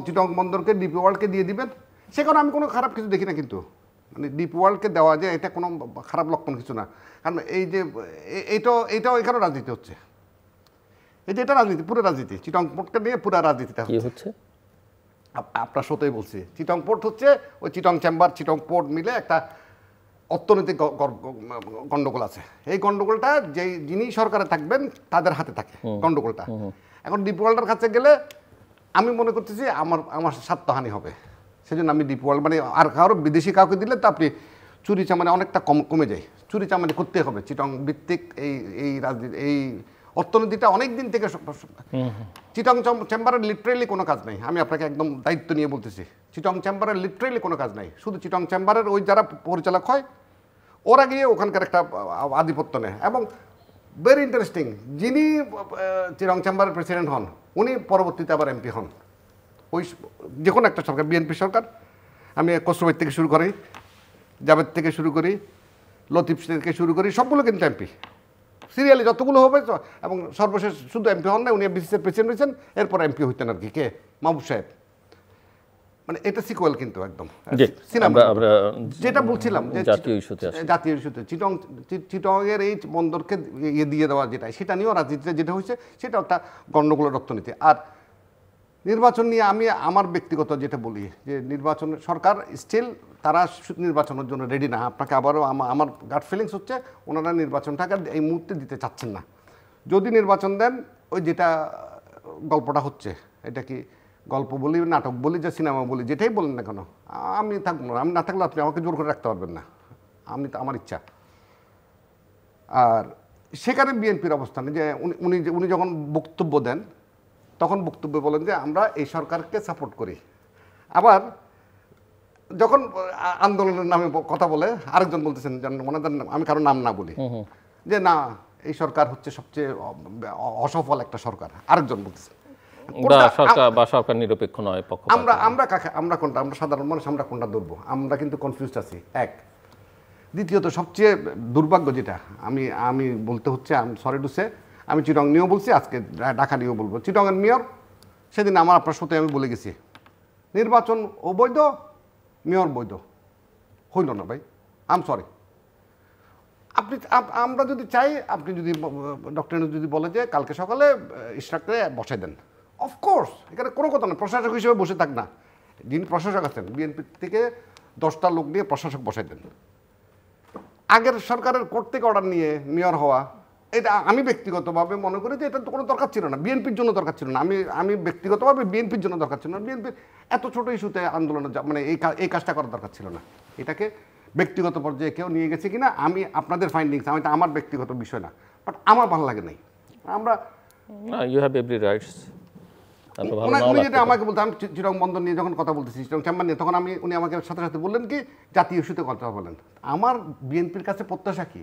চিটং বন্দরকে ডিপি ওয়ার্ল্ডকে দিয়ে দিবেন। সে কারণে আমি কোনো খারাপ কিছু দেখি না, কিন্তু মানে ডিপি ওয়ার্ল্ডকে দেওয়া যায় এটা কোনো খারাপ লক্ষণ কিছু না। কারণ এই যে এইটাও এখানেও রাজনীতি হচ্ছে, এটা রাজনীতি, পুরো রাজনীতি। চিটং পোর্টকে নিয়ে পুরো রাজনীতিটা হচ্ছে। আপনার সত্যই বলছি, চিটং পোর্ট হচ্ছে ওই চিটং চেম্বার, চিটং পোর্ট মিলে একটা অর্থনৈতিক গন্ডগোল আছে। এই গন্ডগোলটা যিনি সরকারে থাকবেন তাদের হাতে থাকে গন্ডগোলটা। এখন ডিপি ওয়ার্ল্ডের কাছে গেলে আমি মনে করতেছি আমার স্বার্থহানি হবে, সেজন্য আমি ডিপি ওয়ার্ল্ড মানে আর কারো বিদেশি কাউকে দিলে তো আপনি চুরি চামারি অনেকটা কমে যায়। চুরি চামারি করতে হবে চিটং ভিত্তিক এই রাজনীতি, এই অর্থনীতিটা অনেক দিন থেকে। চিটং চেম্বারের লিটারেলি কোনো কাজ নাই, আমি আপনাকে একদম দায়িত্ব নিয়ে বলতেছি। চিটং চেম্বারের লিটারেলি কোনো কাজ নাই, শুধু চিটং চেম্বারের ওই যারা পরিচালক হয় ওরা গিয়ে ওখানকার একটা আধিপত্য নেয়। এবং ভেরি ইন্টারেস্টিং, যিনি চিটং চেম্বারের প্রেসিডেন্ট হন উনি পরবর্তীতে আবার এমপি হন। ওই যে কোনো একটা সরকার, বিএনপি সরকার, আমি কসরবাই থেকে শুরু করি, জাভেদ থেকে শুরু করি, লতিফ থেকে শুরু করি, সবগুলো কিন্তু এমপি সিরিয়ালি যতগুলো হবে। এবং সর্বশেষ শুধু এমপি হন না, উনি বিসিসির প্রেসিডেন্ট হয়েছেন, এরপর এমপি হইতেন আর কি, কে মাহবুব সাহেব। মানে এটা সিকুয়েল কিন্তু একদম সিনেমা। যেটা বলছিলাম জাতীয় ইস্যুতে চিটংয়ের এই বন্দরকে দিয়ে দেওয়া, যেটা সেটা নিয়েও রাজনীতিতে যেটা হয়েছে সেটা একটা গণ্ডগোলের অর্থনীতি। আর নির্বাচন নিয়ে আমি আমার ব্যক্তিগত যেটা বলি, যে নির্বাচন সরকার স্টিল তারা নির্বাচনের জন্য রেডি না। আপনাকে আবারও আমার গাট ফিলিংস হচ্ছে ওনারা নির্বাচনটাকে এই মুহূর্তে দিতে চাচ্ছেন না। যদি নির্বাচন দেন, ওই যেটা গল্পটা হচ্ছে, এটা কি গল্প বলি, নাটক বলি, যে সিনেমা বলি, যেটাই বলেন না কেন, আমি থাকবো না। আমি না থাকলে আপনি আমাকে জোর করে রাখতে পারবেন না, আমার ইচ্ছা। আর সেখানে বিএনপির অবস্থান যে উনি যখন বক্তব্য দেন তখন বক্তব্যে বলেন যে আমরা এই সরকারকে সাপোর্ট করি। আবার যখন আন্দোলনের নামে কথা বলে আরেকজন বলতেছেন, ওনাদের আমি কারো নাম না বলি, যে না এই সরকার হচ্ছে সবচেয়ে অসফল একটা সরকার, আরেকজন বলতেছে সরকার নিরপেক্ষ নয়, আমরা কোনটা, আমরা সাধারণ মানুষ, আমরা কোনটা ধরবো? আমরা কিন্তু কনফিউজড আছি। দ্বিতীয়ত সবচেয়ে দুর্ভাগ্য যেটা আমি বলতে হচ্ছে, আমি সরি টু সে, আমি চিটং নিয়েও বলছি, আজকে ঢাকা নিয়েও বলবো। চিটংয়ের মেয়র সেদিন আপনার সাথে আমি বলে গেছি, নির্বাচন অবৈধ, মেয়র বৈধ, হইল না ভাই, আম সরি। আমরা যদি চাই, আপনি যদি ডক্টর যদি বলে যে কালকে সকালে ইশরাককে বসাই দেন, অফকোর্স এখানে কোনো কথা না, প্রশাসক হিসেবে বসে থাক না। যিনি প্রশাসক আছেন বিএনপি থেকে 10টা লোক নিয়ে প্রশাসক বসাই দেন। আগের সরকারের কোর্ট থেকে অর্ডার নিয়ে মেয়র হওয়া, এটা আমি ব্যক্তিগতভাবে মনে করি যে এটা তো কোনো দরকার ছিল না, বিএনপির জন্য দরকার ছিল না। আমি ব্যক্তিগতভাবে বিএনপির জন্য দরকার ছিল না, বিএনপির এত ছোট ইস্যুতে আন্দোলনে মানে এই কাজটা করার দরকার ছিল না। এটাকে ব্যক্তিগত পর্যায়ে কেউ নিয়ে গেছে কিনা আমি আপনাদের ফাইন্ডিংস, এটা আমার ব্যক্তিগত বিষয় না, বাট আমার ভালো লাগে নাই। আমরা ইউ হ্যাভ এভরি রাইটস। উনি যেটা আমাকে বলতে, আমি চিটং বন্দর নিয়ে যখন কথা বলতেছি, চিটং চেম্বার নিয়ে, তখন উনি আমাকে সাথে সাথে বললেন কি জাতীয় ইস্যুতে কথা বলেন। আমার বিএনপির কাছে প্রত্যাশা কি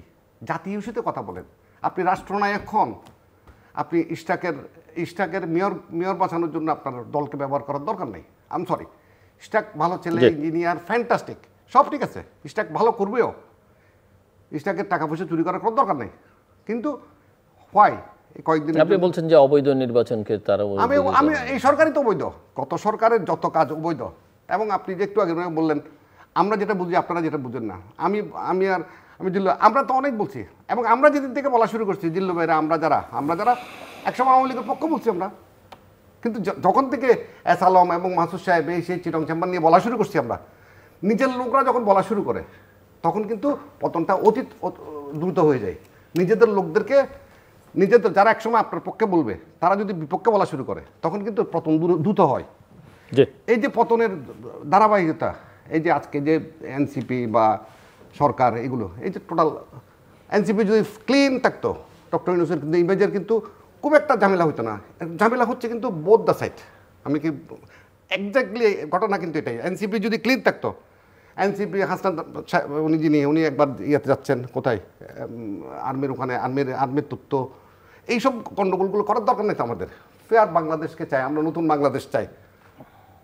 জাতীয় ইস্যুতে কথা বলেন। আপনি রাষ্ট্রনায়ক হন, আপনি ইস্টাকের মেয়র বাঁচানোর জন্য আপনার দলকে ব্যবহার করার দরকার নেই। আমি সরি, ইস্টাক ভালো ছেলে, ইঞ্জিনিয়ার, ফ্যান্টাস্টিক, সব ঠিক আছে, ইস্টাক ভালো করবেও, ইস্টাকের টাকা পয়সা চুরি করার কোনো দরকার নেই। কিন্তু হোয়াই কয়েকদিন আপনি বলছেন যে অবৈধ নির্বাচনকে তারা, আমি এই সরকারই তো অবৈধ, কত সরকারের যত কাজ অবৈধ। এবং আপনি যে একটু আগে বললেন আমরা যেটা বুঝি আপনারা যেটা বুঝেন না, আমি জিল্লু, আমরা তো অনেক বলছি, এবং আমরা যেদিন থেকে বলা শুরু করছি জিল্লু ভাইরা, আমরা যারা একসময় আওয়ামী লীগের পক্ষ বলছি আমরা, কিন্তু যখন থেকে এস আলম এবং মাসুদ সাহেব সেই চিটং চেম্বার নিয়ে বলা শুরু করছি আমরা, নিজের লোকরা যখন বলা শুরু করে তখন কিন্তু পতনটা অতি দ্রুত হয়ে যায়। নিজেদের লোকদেরকে, নিজেদের যারা একসময় আপনার পক্ষে বলবে তারা যদি বিপক্ষে বলা শুরু করে তখন কিন্তু পতন দ্রুত হয়। এই যে পতনের ধারাবাহিকতা, এই যে আজকে যে এনসিপি বা সরকার এগুলো, এই যে টোটাল এনসিপি যদি ক্লিন থাকতো, ডক্টর ইউনূসের কিন্তু ইমেজের কিন্তু খুব একটা ঝামেলা হতো না। ঝামেলা হচ্ছে কিন্তু বোথ দ্য সাইড। আমি কি এক্স্যাক্টলি ঘটনা কিন্তু এটাই, এনসিপি যদি ক্লিন থাকতো, এনসিপি হাসনাত উনি একবার ইয়েতে যাচ্ছেন, কোথায়, আর্মির ওখানে, আর্মির তথ্য, এইসব গণ্ডগোলগুলো করার দরকার নেই তো। আমাদের ফেয়ার বাংলাদেশকে চাই, আমরা নতুন বাংলাদেশ চাই,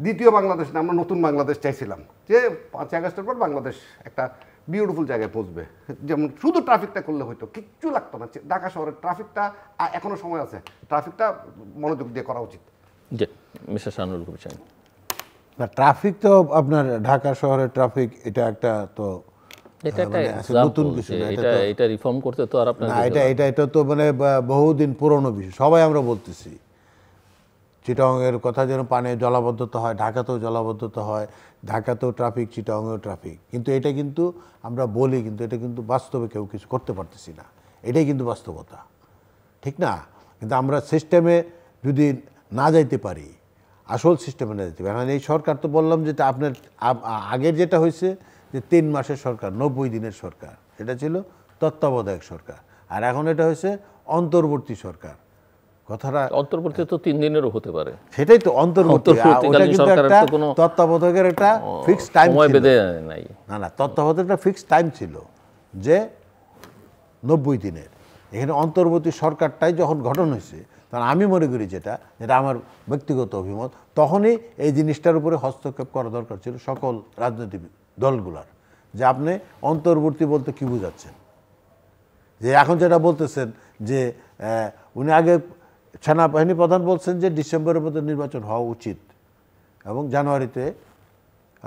দ্বিতীয় বাংলাদেশ না, আমরা নতুন বাংলাদেশ চাইছিলাম, যে 5ই আগস্টের পর বাংলাদেশ একটা বিউটিফুল জায়গায় পৌঁছবে। যেমন শুধু ট্রাফিকটা করলে হয়তো, কিচ্ছু লাগতো না। ঢাকা শহরের ট্রাফিকটা এখনো সময় আছে, ট্রাফিকটা মনোযোগ দিয়ে করা উচিত। জি, মিস্টার শাহনুরুল কবির। না, ট্রাফিক তো আপনার ঢাকা শহরের ট্রাফিক, এটা একটা তো নতুন কিছু না, এটা রিফর্ম করতে তো আর আপনার এটা তো মানে বহুদিন পুরনো বিষয়, সবাই আমরা বলতেছি। চিটাগংয়ের কথা যেন পানে জলাবদ্ধতা হয়, ঢাকাতেও জলাবদ্ধতা হয়, ঢাকাতেও ট্রাফিক, চিটাগংয়েও ট্রাফিক, কিন্তু এটা কিন্তু আমরা বলি, কিন্তু এটা কিন্তু বাস্তবে কেউ কিছু করতে পারতেছি না, এটাই কিন্তু বাস্তবতা, ঠিক না? কিন্তু আমরা সিস্টেমে যদি না যাইতে পারি, আসল সিস্টেমে না যেতে পারি। এখন এই সরকার তো বললাম যেটা আপনার আগের যেটা হয়েছে যে 3 মাসের সরকার, 90 দিনের সরকার, এটা ছিল তত্ত্বাবধায়ক সরকার, আর এখন এটা হয়েছে অন্তর্বর্তী সরকার। কথাটা অন্তর্বর্তী তো 3 দিনেরও হতে পারে, সেটাই তো অন্তর্বর্তী, ওটা কিন্তু একটা তত্ত্বাবধায়কের একটা ফিক্সড টাইম ছিল নাই। না, তত্ত্বাবধায়কের একটা ফিক্সড টাইম ছিল যে 90 দিনের। এখানে অন্তর্বর্তী সরকারটাই যখন গঠন হয়েছে, তখন আমি মনে করি যেটা আমার ব্যক্তিগত অভিমত, তখনই এই জিনিসটার উপরে হস্তক্ষেপ করা দরকার ছিল সকল রাজনৈতিক দলগুলার, যে আপনি অন্তর্বর্তী বলতে কি বুঝাচ্ছেন। যে এখন যেটা বলতেছেন যে উনি আগে সেনাবাহিনী প্রধান বলছেন যে ডিসেম্বরের মধ্যে নির্বাচন হওয়া উচিত এবং জানুয়ারিতে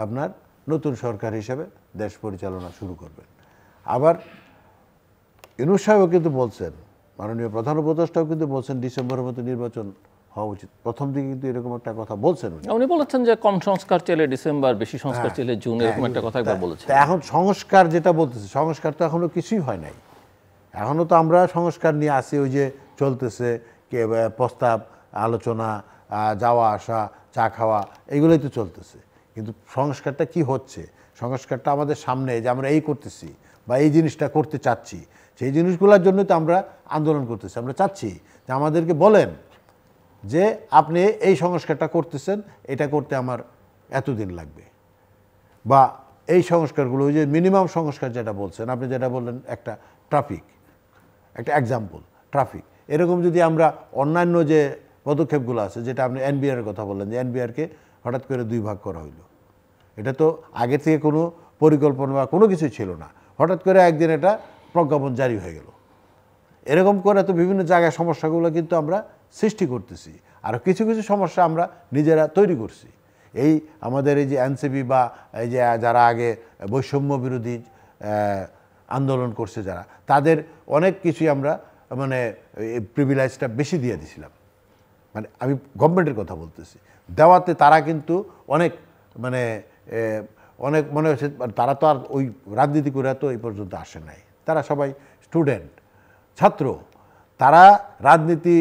আপনার নতুন সরকার হিসেবে দেশ পরিচালনা শুরু করবেন। আবার ইউনূস সাহেবও কিন্তু বলছেন, মাননীয় প্রধান উপদেষ্টাও কিন্তু বলছেন ডিসেম্বরের মধ্যে নির্বাচন হওয়া উচিত। প্রথম দিকে কিন্তু এরকম একটা কথা বলছেন উনি বলেছেন যে কম সংস্কার চাইলে ডিসেম্বর, বেশি সংস্কার চাইলে জুন, এরকম একটা কথা একবার বলেছেন। এখন সংস্কার যেটা বলতেছে, সংস্কার তো এখনো কিছুই হয় নাই, এখনো তো আমরা সংস্কার নিয়ে আসি, ওই যে চলতেছে প্রস্তাব, আলোচনা, যাওয়া আসা, চা খাওয়া, এইগুলোই তো চলতেছে। কিন্তু সংস্কারটা কি হচ্ছে, সংস্কারটা আমাদের সামনে, যে আমরা এই করতেছি বা এই জিনিসটা করতে চাচ্ছি, সেই জিনিসগুলোর জন্য তো আমরা আন্দোলন করতেছি। আমরা চাচ্ছি যে আমাদেরকে বলেন যে আপনি এই সংস্কারটা করতেছেন, এটা করতে আমার এতদিন লাগবে, বা এই সংস্কারগুলো, ওই যে মিনিমাম সংস্কার যেটা বলছেন আপনি, যেটা বললেন একটা ট্রাফিক, একটা এক্সাম্পল ট্রাফিক, এরকম যদি আমরা অন্যান্য যে পদক্ষেপগুলো আছে, যেটা আপনি এনবিআরের কথা বললেন, যে এনবিআরকে হঠাৎ করে 2 ভাগ করা হইলো, এটা তো আগে থেকে কোনো পরিকল্পনা বা কোনো কিছু ছিল না, হঠাৎ করে একদিন এটা প্রজ্ঞাপন জারি হয়ে গেল। এরকম করে তো বিভিন্ন জায়গায় সমস্যাগুলো কিন্তু আমরা সৃষ্টি করতেছি, আর কিছু কিছু সমস্যা আমরা নিজেরা তৈরি করছি। এই আমাদের এই যে এনসিপি বা এই যে যারা আগে বৈষম্য বিরোধী আন্দোলন করছে যারা, তাদের অনেক কিছুই আমরা মানে প্রিভিলেজটা বেশি দিয়ে দিছিলাম, মানে আমি গভর্নমেন্টের কথা বলতেছি, দেওয়াতে তারা কিন্তু অনেক মানে অনেক মনে হচ্ছে তারা তো আর ওই রাজনীতি করে তো এই পর্যন্ত আসে নাই, তারা সবাই স্টুডেন্ট, ছাত্র। তারা রাজনীতি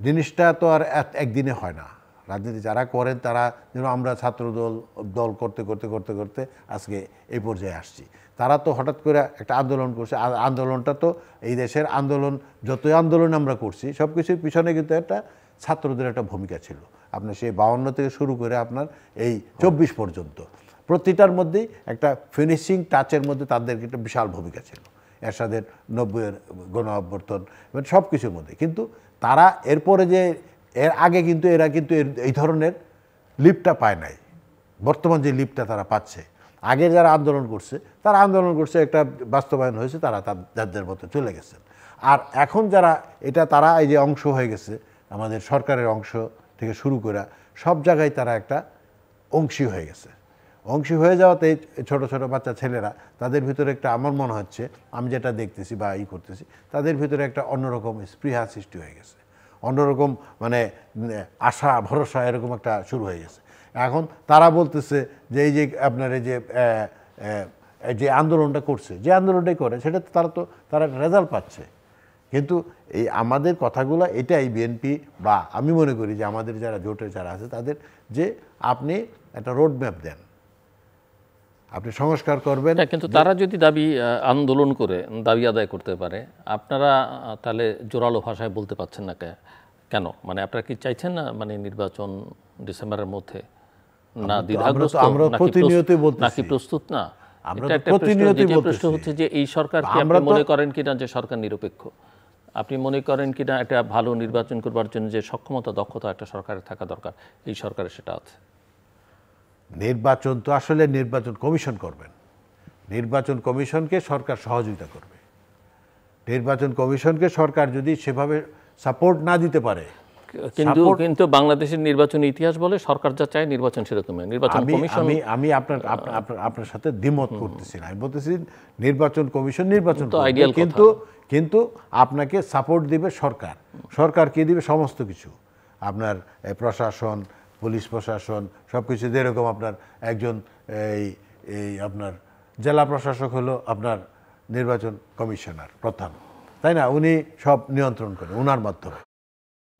জিনিসটা তো আর একদিনে হয় না। রাজনীতি যারা করেন তারা যেন আমরা ছাত্র দল করতে করতে করতে করতে আজকে এই পর্যায়ে আসছি। তারা তো হঠাৎ করে একটা আন্দোলন করছে, আন্দোলনটা তো এই দেশের আন্দোলন, যতই আন্দোলন আমরা করছি সব কিছুর পিছনে কিন্তু একটা ছাত্রদের একটা ভূমিকা ছিল। আপনার সেই 52 থেকে শুরু করে আপনার এই 24 পর্যন্ত প্রতিটার মধ্যেই একটা ফিনিশিং টাচের মধ্যে তাদের একটা বিশাল ভূমিকা ছিল। এরশাদের 90-এর গণ অভ্যর্থন মানে সব কিছুর মধ্যে। কিন্তু তারা এরপরে যে এর আগে কিন্তু এরা কিন্তু এই ধরনের লিপটা পায় নাই, বর্তমান যে লিপটা তারা পাচ্ছে। আগে যারা আন্দোলন করছে তারা আন্দোলন করছে, একটা বাস্তবায়ন হয়েছে, তারা যাদের মতো চলে গেছেন। আর এখন যারা তারা এই যে অংশ হয়ে গেছে, আমাদের সরকারের অংশ থেকে শুরু করে সব জায়গায় তারা একটা অংশী হয়ে গেছে। অংশী হয়ে যাওয়াতে ছোট ছোট বাচ্চা ছেলেরা তাদের ভিতরে একটা, আমার মনে হচ্ছে আমি যেটা দেখতেছি বা করতেছি, তাদের ভিতরে একটা অন্যরকম স্পৃহা সৃষ্টি হয়ে গেছে, অন্যরকম মানে আশা ভরসা এরকম একটা শুরু হয়ে গেছে। এখন তারা বলতেছে যে এই যে আপনার এই যে আন্দোলনটা করছে, যে আন্দোলনটাই করে সেটা তারা রেজাল্ট পাচ্ছে। কিন্তু এই আমাদের কথাগুলো এটাই বিএনপি বা আমি মনে করি যে আমাদের যারা জোটের যারা আছে তাদের, যে আপনি একটা রোড ম্যাপ দেন, আপনি সংস্কার করবেন। কিন্তু তারা যদি আন্দোলন করে দাবি আদায় করতে পারে, আপনারা তাহলে জোরালো ভাষায় বলতে পারছেন না কেন? মানে আপনারা কি চাইছেন না মানে নির্বাচন ডিসেম্বরের মধ্যে? না দ্বিধাগ্রস্ত নাকি প্রস্তুত না? এটা একটা প্রশ্ন হচ্ছে যে এই সরকার কি আপনি মনে করেন কিনা যে সরকার নিরপেক্ষ? আপনি মনে করেন কিনা একটা ভালো নির্বাচন করবার জন্য যে সক্ষমতা দক্ষতা একটা সরকারের থাকা দরকার, এই সরকারের সেটা আছে? নির্বাচন তো আসলে নির্বাচন কমিশন করবেন, নির্বাচন কমিশনকে সরকার সহযোগিতা করবে। নির্বাচন কমিশনকে সরকার যদি সেভাবে সাপোর্ট না দিতে পারে, কিন্তু বাংলাদেশের নির্বাচনী ইতিহাস বলে সরকার যা চায় নির্বাচন সেরকমই। নির্বাচন কমিশন আমি আপনার সাথে দ্বিমত করতেছি না, আমি বলতেছি নির্বাচন কমিশন নির্বাচন কিন্তু আপনাকে সাপোর্ট দিবে সরকার। সরকার কি দিবে? সমস্ত কিছু, আপনার প্রশাসন, পুলিশ প্রশাসন সব কিছু। যেরকম আপনার একজন এই আপনার জেলা প্রশাসক হলো আপনার নির্বাচন কমিশনার প্রধান, তাই না? উনি সব নিয়ন্ত্রণ করেন ওনার মাধ্যমে,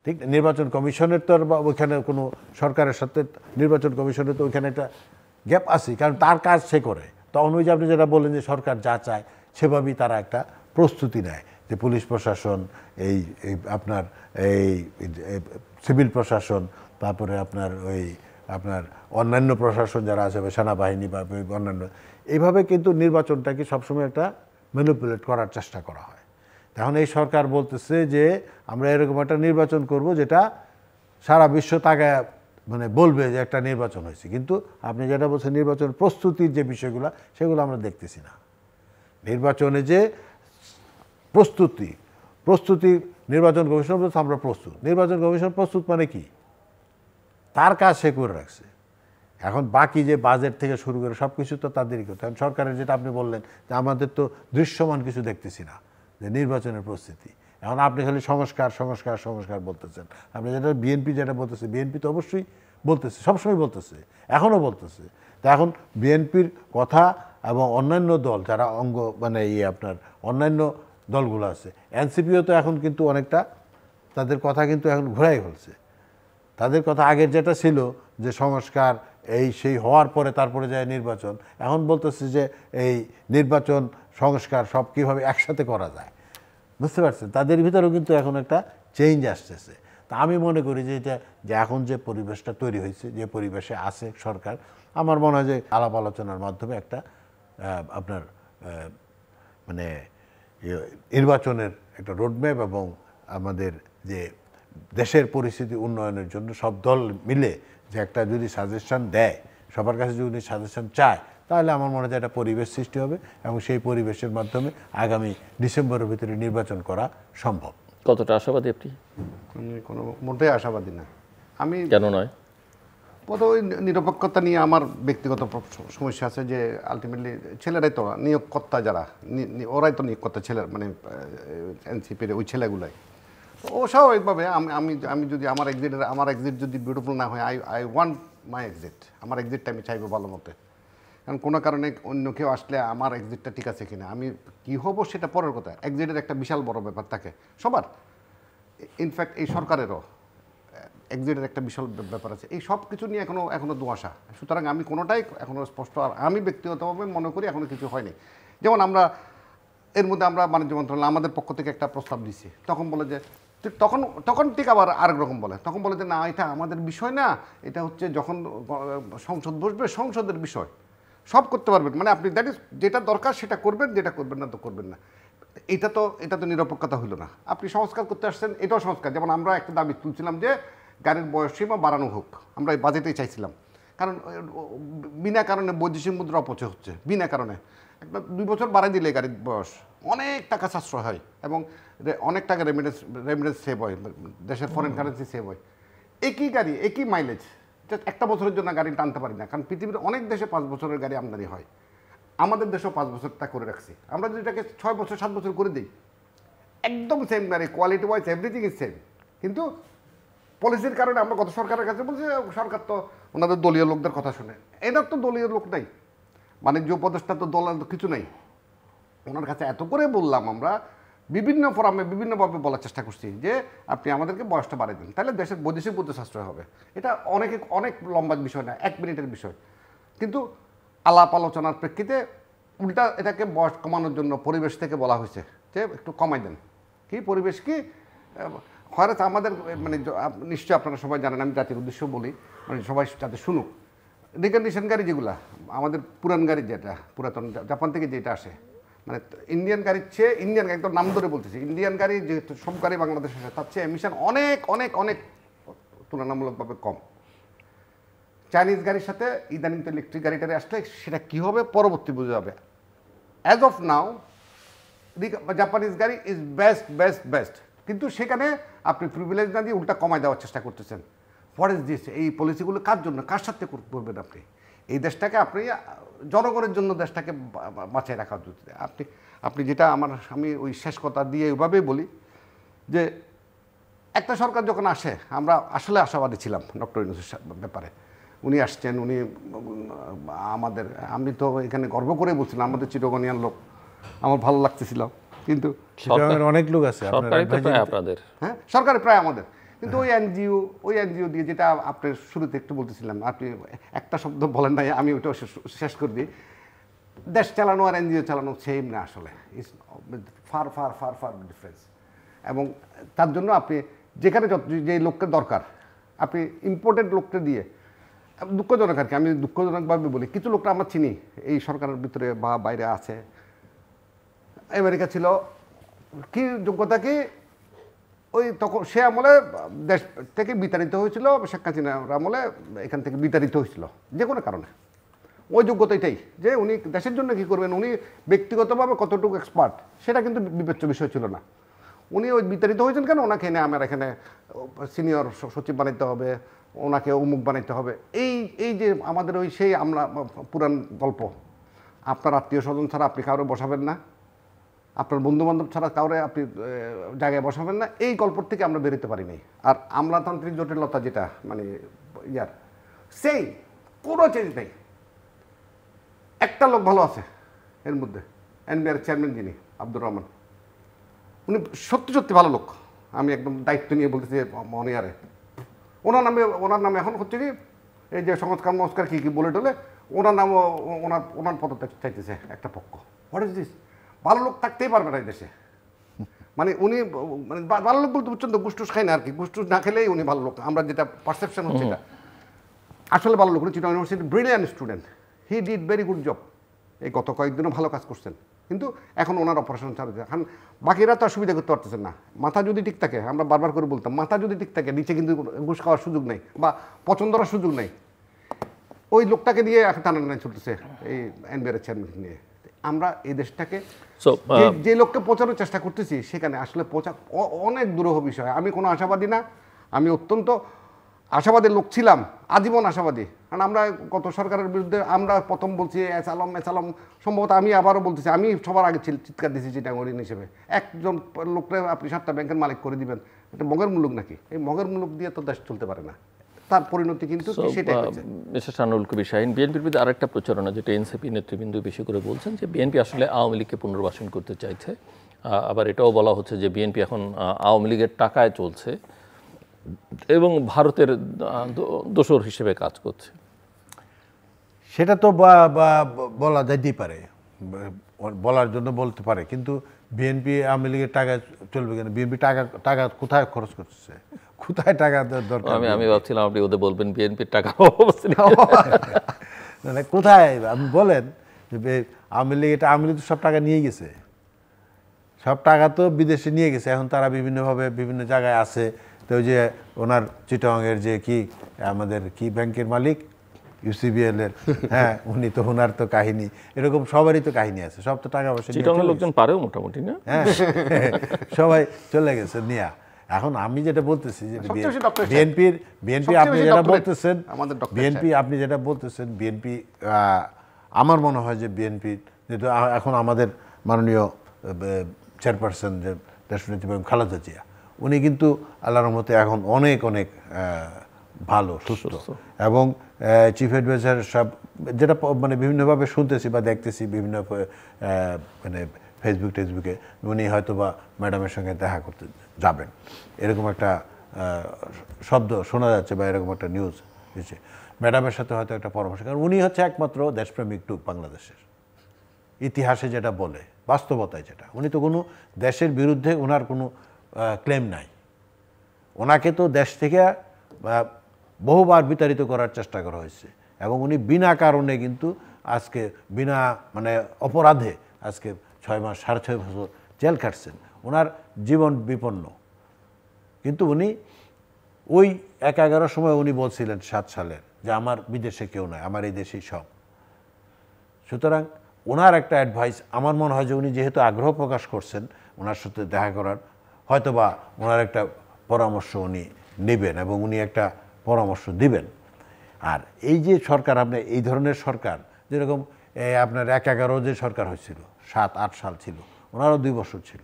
ঠিক? নির্বাচন কমিশনের তো আর ওইখানে কোনো সরকারের সাথে নির্বাচন কমিশনের তো ওইখানে একটা গ্যাপ আছে, কারণ তার কাজ সে করে। তখন ওই যে আপনি যেটা বললেন যে সরকার যা চায় সেভাবেই তারা একটা প্রস্তুতি নেয়, যে পুলিশ প্রশাসন, এই আপনার এই সিভিল প্রশাসন, তারপরে আপনার আপনার অন্যান্য প্রশাসন যারা আছে, সেনাবাহিনী বা অন্যান্য, এইভাবে কিন্তু নির্বাচনটাকে সবসময় একটা ম্যানিপুলেট করার চেষ্টা করা হয়। এখন এই সরকার বলতেছে যে আমরা এরকম একটা নির্বাচন করব যেটা সারা বিশ্ব তাকায় মানে বলবে যে একটা নির্বাচন হয়েছে। কিন্তু আপনি যেটা বলছেন নির্বাচন প্রস্তুতির যে বিষয়গুলো, সেগুলো আমরা দেখতেছি না। নির্বাচনে যে প্রস্তুতি নির্বাচন কমিশন বলছে আমরা প্রস্তুত। নির্বাচন কমিশন প্রস্তুত মানে কি? তার কাজ সে করে রাখছে। এখন বাকি যে বাজেট থেকে শুরু করে সব কিছু তো তাদেরই করতে। এখন সরকারের যেটা আপনি বললেন যে আমাদের তো দৃশ্যমান কিছু দেখতেছি না, যে নির্বাচনের প্রস্তুতি। এখন আপনি খালি সংস্কার বলতেছেন। আপনি যেটা বিএনপি যেটা বলতেছে, বিএনপি তো অবশ্যই বলতেছে, সবসময় বলতেছে, এখনও বলতেছে। তা এখন বিএনপির কথা এবং অন্যান্য দল যারা মানে আপনার অন্যান্য দলগুলো আছে, এনসিপিও তো এখন কিন্তু অনেকটা তাদের কথা কিন্তু এখন ঘোরাই ফেলছে। তাদের কথা আগের যেটা ছিল যে সংস্কার সেই হওয়ার পরে তারপরে যায় নির্বাচন, এখন বলতেছে যে এই নির্বাচন সংস্কার সব কীভাবে একসাথে করা যায়। বুঝতে পারছেন? তাদের ভিতরেও কিন্তু এখন একটা চেঞ্জ আসতেছে। তা আমি মনে করি যে যে এখন যে পরিবেশটা তৈরি হয়েছে, যে পরিবেশে আছে সরকার, আমার মনে হয় যে আলাপ আলোচনার মাধ্যমে একটা আপনার মানে নির্বাচনের একটা রোডম্যাপ এবং আমাদের যে দেশের পরিস্থিতি উন্নয়নের জন্য সব দল মিলে যে একটা যদি সাজেশন দেয়, সবার কাছে যদি সাজেশন চায়, তাহলে আমার মনে হয় একটা পরিবেশ সৃষ্টি হবে এবং সেই পরিবেশের মাধ্যমে আগামী ডিসেম্বরের ভিতরে নির্বাচন করা সম্ভব। কতটা আশাবাদী আপনি? আমি কোনো মোটেই আশাবাদী না। আমি কেন নয়? প্রথম ওই নিরপেক্ষতা নিয়ে আমার ব্যক্তিগত সমস্যা আছে, যে আলটিমেটলি ছেলেরাই তো নিয়োগকর্তা, যারা ওরাই তো নিয়োগকর্তা, ছেলের মানে এনসিপির ওই ছেলেগুলাই। ও স্বাভাবিকভাবে আমি যদি আমার এক্সিট যদি বিউটিফুল না হয়, আই ওয়ান্ট মাই এক্সিট, আমার এক্সিটটা আমি চাইবো ভালো মতে। কারণ কোনো কারণে অন্য কেউ আসলে আমার এক্সিটটা ঠিক আছে কিনা, আমি কী হবো সেটা পরের কথা। এক্সিটের একটা বিশাল বড় ব্যাপার থাকে সবার, ইনফ্যাক্ট এই সরকারেরও এক্সিটের একটা বিশাল ব্যাপার আছে। এই সব কিছু নিয়ে এখনো দুয়াশা। সুতরাং আমি কোনোটাই এখনো স্পষ্ট, আর আমি ব্যক্তিগতভাবে মনে করি এখনো কিছু হয়নি। যেমন আমরা এর মধ্যে আমরা বাণিজ্য মন্ত্রণালয় আমাদের পক্ষ থেকে একটা প্রস্তাব দিছি, তখন বলে যে তখন ঠিক আবার আরেক রকম বলে, তখন বলে যে না এটা আমাদের বিষয় না, এটা হচ্ছে যখন সংসদ বসবে সংসদের বিষয়, সব করতে পারবেন, মানে আপনি দ্যাট ইজ যেটা দরকার সেটা করবেন, যেটা করবেন না তো করবেন না। এটা তো নিরপেক্ষতা হইল না। আপনি সংস্কার করতে আসছেন, এটাও সংস্কার। যেমন আমরা একটা দাবি তুলছিলাম যে গাড়ির বয়সসীমা বাড়ানো হোক, আমরা এই বাজেটেই চাইছিলাম, কারণ বিনা কারণে বৈদেশিক মুদ্রা অপচয় হচ্ছে বিনা কারণে। একটা 2 বছর বাড়াই দিলে গাড়ির বয়স অনেক টাকা সাশ্রয় হয় এবং অনেক টাকা রেমিটেন্স সেভ হয়, দেশের ফরেন কারেন্সি সেভ হয়। একই গাড়ি একই মাইলেজ একটা বছরের জন্য গাড়ি টানতে পারি না, কারণ পৃথিবীর অনেক দেশে 5 বছরের গাড়ি আমদানি হয়, আমাদের দেশেও 5 বছরটা করে রাখছি। আমরা যদি এটাকে 6 বছর 7 বছর করে দিই, একদম সেম গাড়ি, quality wise everything is same, কিন্তু পলিসির কারণে আমরা গত সরকারের কাছে বলছি সরকার তো ওনাদের দলীয় লোকদের কথা শুনে, এটার তো দলীয় লোক নাই, বাণিজ্য উপদেষ্টা তো দলের কিছু নেই। ওনার কাছে এত করে বললাম, আমরা বিভিন্ন ফোরামে বিভিন্নভাবে বলার চেষ্টা করছি যে আপনি আমাদেরকে বয়সটা বাড়িয়ে দিন, তাহলে দেশের বৈদেশিক মুদ্রা সাশ্রয় হবে। এটা অনেক লম্বা বিষয় না, 1 মিনিটের বিষয়, কিন্তু আলাপ আলোচনার প্রেক্ষিতে উল্টা এটাকে বয়স কমানোর জন্য পরিবেশ থেকে বলা হয়েছে যে একটু কমাই দেন। কি পরিবেশ কি হয়তো আমাদের মানে নিশ্চয়ই আপনারা সবাই জানেন, আমি জাতির উদ্দেশ্য বলি, মানে সবাই যাতে শুনুক, রিকন্ডিশন গাড়ি যেগুলা আমাদের পুরান গাড়ি, যেটা পুরাতন জাপান থেকে যেটা আসে, মানে ইন্ডিয়ান গাড়ির চেয়ে, ইন্ডিয়ান গাড়ি একদম নাম ধরে বলতেছি, ইন্ডিয়ান গাড়ি যেহেতু সব গাড়ি বাংলাদেশে আসে, তার চেয়ে এমিশন অনেক অনেক অনেক তুলনামূলকভাবে কম। চাইনিজ গাড়ির সাথে ইদানিং তো ইলেকট্রিক গাড়িটারে আসলে সেটা কী হবে পরবর্তী বোঝা যাবে। অ্যাজ অফ নাও জাপানিজ গাড়ি ইজ বেস্ট, কিন্তু সেখানে আপনি প্রিভিলেজ না দিয়ে উল্টা কমায় দেওয়ার চেষ্টা করতেছেন। What is this? এই পলিসিগুলো কার জন্য, কার সাথে করবেন আপনি? এই দেশটাকে আপনি জনগণের জন্য দেশটাকে বাঁচিয়ে রাখা উচিত। আপনি যেটা আমি ওই শেষ কথা দিয়ে ওইভাবেই বলি যে একটা সরকার যখন আসে, আমরা আসলে আশাবাদী ছিলাম ডক্টর ইউনূসের ব্যাপারে। উনি আসছেন, উনি আমাদের, আমি তো এখানে গর্ব করে বলছিলাম আমাদের চিরগনিয়ান লোক, আমার ভালো লাগতেছিল, কিন্তু অনেক লোক আছে আপনাদের, হ্যাঁ সরকারে প্রায় আমাদের, কিন্তু ওই এনজিও দিয়ে, যেটা আপনি শুরুতে একটু বলতেছিলেন, আপনি একটা শব্দ বলেন নাই, আমি ওইটাও শেষ করে দিই। দেশ চালানো আর এনজিও চালানো সেম না, আসলে it's far far far far difference. এবং তার জন্য আপনি যেখানে যে লোককে দরকার, আপনি ইম্পোর্টেড লোককে দিয়ে, দুঃখজনক আর কি, আমি দুঃখজনকভাবে বলি, কিছু লোকটা আমরা চিনি এই সরকারের ভিতরে বা বাইরে আছে। আমেরিকা ছিল কি যোগ্যতা কি, ওই তখন সে আমলে দেশ থেকে বিতাড়িত হয়েছিল, শেখ হাসিনার আমলে এখান থেকে বিতাড়িত হয়েছিল যে কোনো কারণে। ওই যোগ্যতা এটাই যে উনি দেশের জন্য কী করবেন, উনি ব্যক্তিগতভাবে কতটুকু এক্সপার্ট সেটা কিন্তু বিবেচ্য বিষয় ছিল না। উনি ওই বিতাড়িত হয়েছেন কেন, ওনাকে এনে আমার এখানে সিনিয়র সচিব বানাইতে হবে, ওনাকে অমুক বানাইতে হবে। এই যে আমাদের ওই সেই আমরা পুরান গল্প, আপনার আত্মীয় স্বজন ছাড়া আপনি কারো বসাবেন না, আপনার বন্ধুবান্ধব ছাড়া কাউরে আপনি জায়গায় বসাবেন না, এই গল্পর থেকে আমরা বেরোতে পারিনি। আর আমলাতান্ত্রিক জটিলতা যেটা মানে সেই কোনো চেঞ্জ নেই। একটা লোক ভালো আছে এর মধ্যে, এনবিআর চেয়ারম্যান যিনি আব্দুর রহমান, উনি সত্যি ভালো লোক, আমি একদম দায়িত্ব নিয়ে বলতেছি মনিয়ারে। ওনার নামে এখন হচ্ছে কি এই যে সংস্কার কী বলে টলে, ওনার নামও ওনার পদত্যাগ চাইতেছে একটা পক্ষ। What is this? ভালো লোক থাকতেই পারবে না এই দেশে। মানে উনি মানে ভালো লোক বলতে বুঝছেন তো, গুসটুস খাই না আর কি, গুসটুস না খেলেই উনি ভালো লোক, আমরা যেটা পারসেপশন হচ্ছে এটা আসলে ভালো লোক। উনি Chittagong university brilliant student, he did very good job, এই গত কয়েকদিনও ভালো কাজ করছেন, কিন্তু এখন ওনার অপারেশন চালু। এখন বাকিরা তো সুবিধা করতে পারতেছেন না। মাথা যদি ঠিক থাকে, আমরা বারবার করে বলতাম, মাথা যদি ঠিক থাকে নিচে কিন্তু ঘুষ খাওয়ার সুযোগ নেই বা পছন্দর সুযোগ নেই। ওই লোকটাকে নিয়ে এখন টানাটানি চলতেছে এই এনবিআর চেয়ারম্যান নিয়ে। আমরা এই দেশটাকে যে লোককে পৌঁছানোর চেষ্টা করতেছি সেখানে আসলে পৌঁছা অনেক দুরূহ বিষয়। আমি কোনো আশাবাদী না, আমি অত্যন্ত আশাবাদী লোক ছিলাম, আজীবন আশাবাদী। কারণ আমরা গত সরকারের বিরুদ্ধে আমরা প্রথম বলছি এসালম, সম্ভবত আমি আবারও বলতেছি, আমি সবার আগে চিৎকার দিয়েছি চিটাগং হিসেবে। একজন লোককে আপনি 7টা ব্যাংকের মালিক করে দিবেন, এটা মগের মুলুক নাকি? এই মগের মুলুক দিয়ে তো দেশ চলতে পারে না। তার পরিণতি কিন্তু সেটাই হয়েছে। মিস্টার শানুল কবির শাহীন, বিএনপির বিরুদ্ধে আরেকটা প্রচারণা যেটা এনসিপি নেতৃবৃন্দ বেশি করে বলছেন যে বিএনপি আসলে আওয়ামী লীগকে পুনর্বাসন করতে চাইছে। আবার এটাও বলা হচ্ছে যে বিএনপি এখন আওয়ামী লীগের টাকায় চলছে এবং ভারতের দোসর হিসেবে কাজ করছে। সেটা তো বলা যাইতেই পারে, বলার জন্য বলতে পারে, কিন্তু বিএনপি আওয়ামী লীগের টাকা চলবে কেন? বিএনপি টাকা কোথায় খরচ করছে, কোথায় টাকা দরকার? আমি ভাবছিলাম আপনি ওদের বলবেন বিএনপির টাকা মানে কোথায় আপনি বলেন যে আওয়ামী লীগ, এটা আওয়ামী লীগ তো সব টাকা নিয়ে গেছে, সব টাকা তো বিদেশে নিয়ে গেছে। এখন তারা বিভিন্নভাবে বিভিন্ন জায়গায় আছে। তো ওই যে ওনার চিটাগংয়ের যে কি আমাদের কি ব্যাংকের মালিক ইউসিবিএল এর, হ্যাঁ উনি তো, ওনার তো কাহিনী এরকম, সবারই তো কাহিনী আছে, সব তো টাকা পয়সা চিটাগংয়ের লোকজন পারেও মোটামুটি না, হ্যাঁ সবাই চলে গেছে নিয়া। এখন আমি যেটা বলতেছি যে বিএনপি আপনি যেটা বলতেছেন, আপনি যেটা বলতেছেন বিএনপি, আমার মনে হয় যে বিএনপি যেহেতু এখন আমাদের মাননীয় চেয়ারপারসন যে দেশনেত্রী বেগম খালেদা জিয়া, উনি কিন্তু আল্লাহর রহমতে এখন অনেক অনেক ভালো সুস্থ, এবং চিফ অ্যাডভাইজার সব যেটা মানে বিভিন্নভাবে শুনতেছি বা দেখতেছি বিভিন্ন মানে ফেসবুকে, উনি হয়তো বা ম্যাডামের সঙ্গে দেখা করতে যাবেন, এরকম একটা শব্দ শোনা যাচ্ছে বা এরকম একটা নিউজ হয়েছে। ম্যাডামের সাথে হয়তো একটা পরামর্শ, কারণ উনি হচ্ছে একমাত্র দেশপ্রেমিক লোক বাংলাদেশের ইতিহাসে, যেটা বলে বাস্তবতায় যেটা, উনি তো কোনো দেশের বিরুদ্ধে ওনার কোনো ক্লেম নাই। ওনাকে তো দেশ থেকে বহুবার বিতাড়িত করার চেষ্টা করা হয়েছে, এবং উনি বিনা কারণে কিন্তু আজকে বিনা মানে অপরাধে আজকে 6 মাস 6.5 বছর জেল খাটছেন, ওনার জীবন বিপন্ন। কিন্তু উনি ওই 11 সময় উনি বলছিলেন 7 সালের যে আমার বিদেশে কেউ নাই, আমার এই দেশেই সব। সুতরাং ওনার একটা অ্যাডভাইস, আমার মনে হয় যে উনি যেহেতু আগ্রহ প্রকাশ করছেন ওনার সাথে দেখা করার, হয়তোবা ওনার একটা পরামর্শ উনি নেবেন এবং উনি একটা পরামর্শ দিবেন। আর এই যে সরকার, আপনার এই ধরনের সরকার, যেরকম আপনার 11 যে সরকার হয়েছিল 7-8 সাল ছিল, ওনারও 2 বছর ছিল,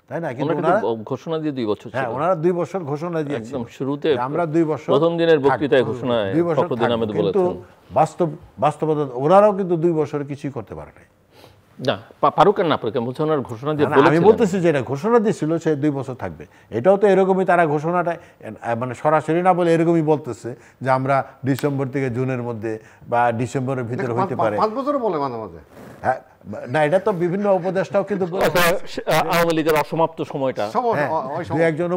তাই না? কিন্তু ওনারা ঘোষণা দিয়ে 2 বছর, হ্যাঁ ওনারা 2 বছর ঘোষণা দিয়েছিল একদম শুরুতে, আমরা 2 বছর, প্রথম দিনের বক্তৃতায় ঘোষণায় ফখরুদ্দিন আহমেদ বলেছেন। কিন্তু বাস্তবতা ওনারাও কিন্তু 2 বছর কিছুই করতে পারে নাই। না পারুক আর না পারুক, বলছে ওনার ঘোষণা দিয়ে বলেছেন, আমি বলতেছি যে এটা ঘোষণা দিয়েছিল সে 2 বছর থাকবে, এটাও তো এরকমই, তারা ঘোষণাটা মানে সরাসরি না বলে এরকমই বলতেছে যে আমরা ডিসেম্বর থেকে জুনের মধ্যে বা ডিসেম্বরের ভিতরে হইতে পারে, 5 বছরও বলে মাঝে মাঝে। হ্যাঁ না, এটা তো বিভিন্ন উপদেষ্টাও কিন্তু আওয়ামী লীগের অসমাপ্ত সময়টা, 2-1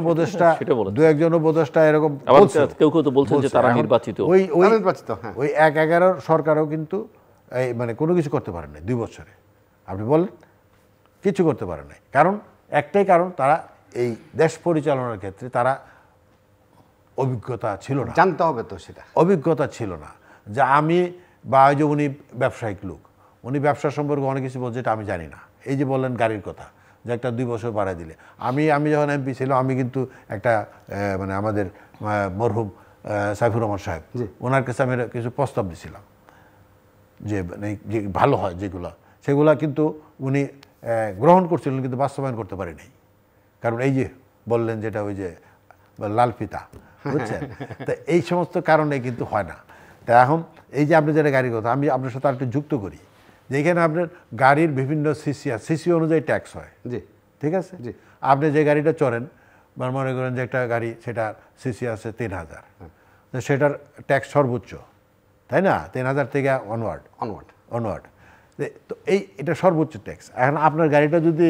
উপদেষ্টা এরকম কেউ তো বলছেন যে তারা নির্বাচিত, ওই 11 সরকারও কিন্তু এই মানে কোনো কিছু করতে পারে না 2 বছরে। আপনি বলেন কিছু করতে পারে নাই, কারণ একটাই কারণ, তারা এই দেশ পরিচালনার ক্ষেত্রে তারা অভিজ্ঞতা ছিল না, জানতে হবে তো সেটা, অভিজ্ঞতা ছিল না। যে আমি বা ওই যে উনি ব্যবসায়িক লোক, উনি ব্যবসা সম্পর্কে অনেক কিছু বলছে, এটা আমি জানি না। এই যে বললেন গাড়ির কথা, যে একটা 2 বছর বাড়ায় দিলে, আমি যখন এমপি ছিলাম, আমি কিন্তু একটা মানে আমাদের মরহুম সাইফুর রহমান সাহেব, ওনার কাছে আমি কিছু প্রস্তাব দিছিলাম যে মানে যে ভালো হয় যেগুলো, সেগুলা কিন্তু উনি গ্রহণ করছিলেন, কিন্তু বাস্তবায়ন করতে পারে নাই। কারণ এই যে বললেন যেটা ওই যে লাল ফিতা, বুঝছেন, তা এই সমস্ত কারণে কিন্তু হয় না। তা এখন এই যে আপনি যেটা গাড়ির কথা, আমি আপনার সাথে আরেকটু যুক্ত করি, যে এখানে আপনার গাড়ির বিভিন্ন সিসি অনুযায়ী ট্যাক্স হয়, জি ঠিক আছে, জি। আপনি যে গাড়িটা চড়েন, মনে করেন যে একটা গাড়ি, সেটা সিসি আছে 3000, সেটার ট্যাক্স সর্বোচ্চ, তাই না? 3000 থেকে অনওয়ার্ড, তো এটা সর্বোচ্চ ট্যাক্স। এখন আপনার গাড়িটা যদি